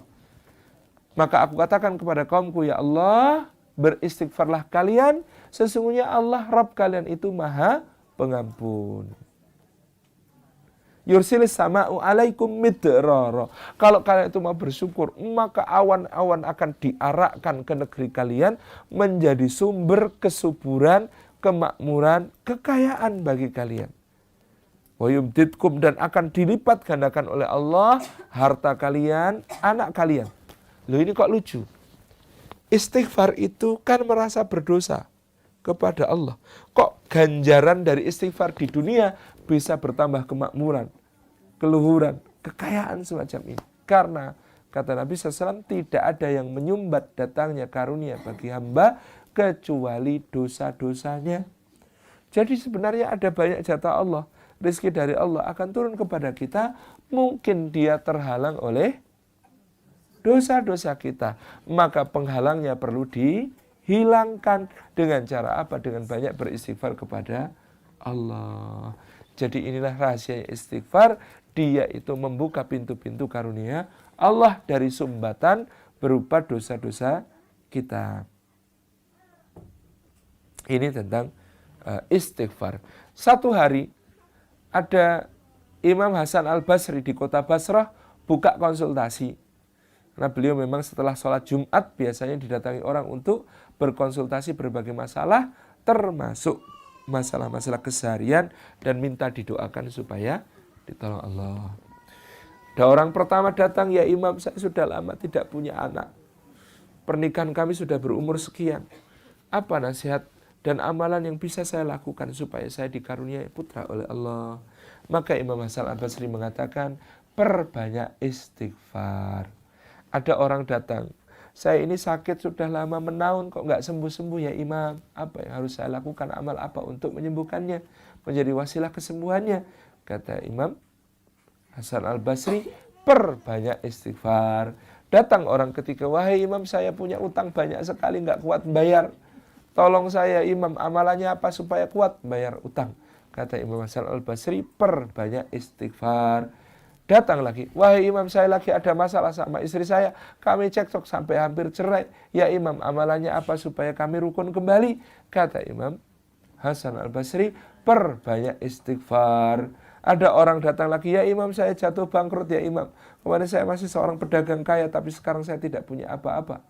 Maka aku katakan kepada kaumku, ya Allah, beristighfarlah kalian, sesungguhnya Allah Rabb kalian itu Maha Pengampun. Yursilis sama'u alaikum midrara. Kalau kalian itu mau bersyukur, maka awan-awan akan diarakkan ke negeri kalian menjadi sumber kesuburan, kemakmuran, kekayaan bagi kalian. Wa yumditkum, dan akan dilipat gandakan oleh Allah harta kalian, anak kalian. Loh, ini kok lucu. Istighfar itu kan merasa berdosa kepada Allah. Kok ganjaran dari istighfar di dunia bisa bertambah kemakmuran, keluhuran, kekayaan semacam ini? Karena kata Nabi SAW, tidak ada yang menyumbat datangnya karunia bagi hamba kecuali dosa-dosanya. Jadi sebenarnya ada banyak jatah Allah. Rizki dari Allah akan turun kepada kita. Mungkin dia terhalang oleh dosa-dosa kita. Maka penghalangnya perlu dihilangkan. Dengan cara apa? Dengan banyak beristighfar kepada Allah. Jadi inilah rahasia istighfar. Dia itu membuka pintu-pintu karunia Allah dari sumbatan berupa dosa-dosa kita. Ini tentang istighfar. Satu hari ada Imam Hasan Al-Basri di kota Basrah buka konsultasi. Karena beliau memang setelah sholat Jumat biasanya didatangi orang untuk berkonsultasi berbagai masalah, termasuk masalah-masalah keseharian, dan minta didoakan supaya ditolong Allah. Ada orang pertama datang, ya Imam, saya sudah lama tidak punya anak. Pernikahan kami sudah berumur sekian. Apa nasihat dan amalan yang bisa saya lakukan supaya saya dikaruniai putra oleh Allah? Maka Imam Hasan Al-Basri mengatakan, perbanyak istighfar. Ada orang datang, saya ini sakit sudah lama menaun kok nggak sembuh-sembuh ya Imam. Apa yang harus saya lakukan, amal apa untuk menyembuhkannya, menjadi wasilah kesembuhannya? Kata Imam Hasan Al-Basri, perbanyak istighfar. Datang orang ketika, wahai Imam, saya punya utang banyak sekali nggak kuat bayar. Tolong saya Imam, amalannya apa supaya kuat bayar utang? Kata Imam Hasan Al-Basri, perbanyak istighfar. Datang lagi, wahai Imam, saya lagi ada masalah sama istri saya. Kami cekcok sampai hampir cerai. Ya Imam, amalannya apa supaya kami rukun kembali? Kata Imam Hasan Al-Basri, perbanyak istighfar. Ada orang datang lagi, ya Imam, saya jatuh bangkrut ya Imam. Kemarin saya masih seorang pedagang kaya, tapi sekarang saya tidak punya apa-apa.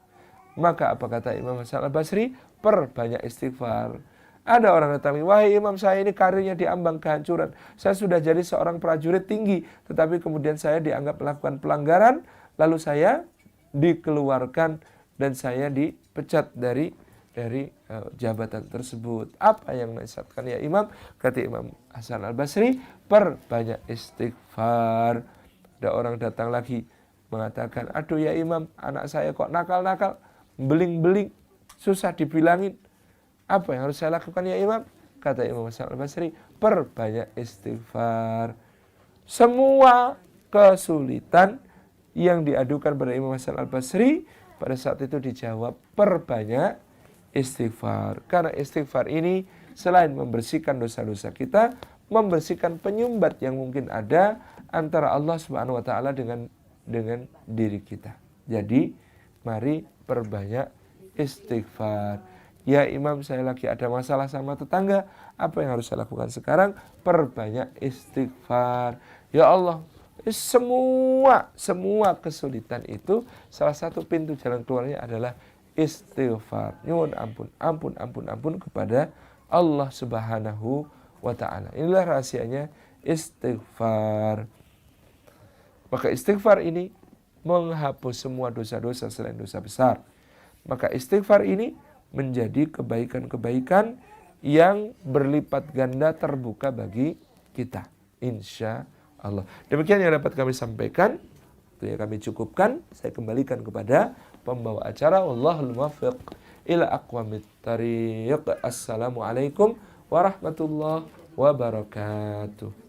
Maka apa kata Imam Hasan Al-Basri? Perbanyak istighfar. Ada orang datang, wahai Imam, saya ini karirnya diambang kehancuran. Saya sudah jadi seorang prajurit tinggi, tetapi kemudian saya dianggap melakukan pelanggaran, lalu saya dikeluarkan dan saya dipecat dari jabatan tersebut. Apa yang menasihatkan ya Imam? Kata Imam Hasan Al-Basri, perbanyak istighfar. Ada orang datang lagi mengatakan, aduh ya Imam, anak saya kok nakal-nakal, beling-beling, susah dibilangin. Apa yang harus saya lakukan ya Imam? Kata Imam Hasan Al-Basri, perbanyak istighfar. Semua kesulitan yang diadukan pada Imam Hasan Al-Basri pada saat itu dijawab, perbanyak istighfar. Karena istighfar ini selain membersihkan dosa-dosa kita, membersihkan penyumbat yang mungkin ada antara Allah Subhanahu wa taala dengan diri kita. Jadi, mari perbanyak istighfar. Ya Imam, saya lagi ada masalah sama tetangga. Apa yang harus saya lakukan sekarang? Perbanyak istighfar. Ya Allah, semua kesulitan itu salah satu pintu jalan keluarnya adalah istighfar. Nyuwun ampun kepada Allah Subhanahu wa taala. Inilah rahasianya istighfar. Maka istighfar ini menghapus semua dosa-dosa selain dosa besar. Maka istighfar ini menjadi kebaikan-kebaikan yang berlipat ganda terbuka bagi kita. Insya Allah. Demikian yang dapat kami sampaikan. Itu yang kami cukupkan. Saya kembalikan kepada pembawa acara. Wallahul muwaffiq ila aqwamit thariq. Assalamualaikum warahmatullahi wabarakatuh.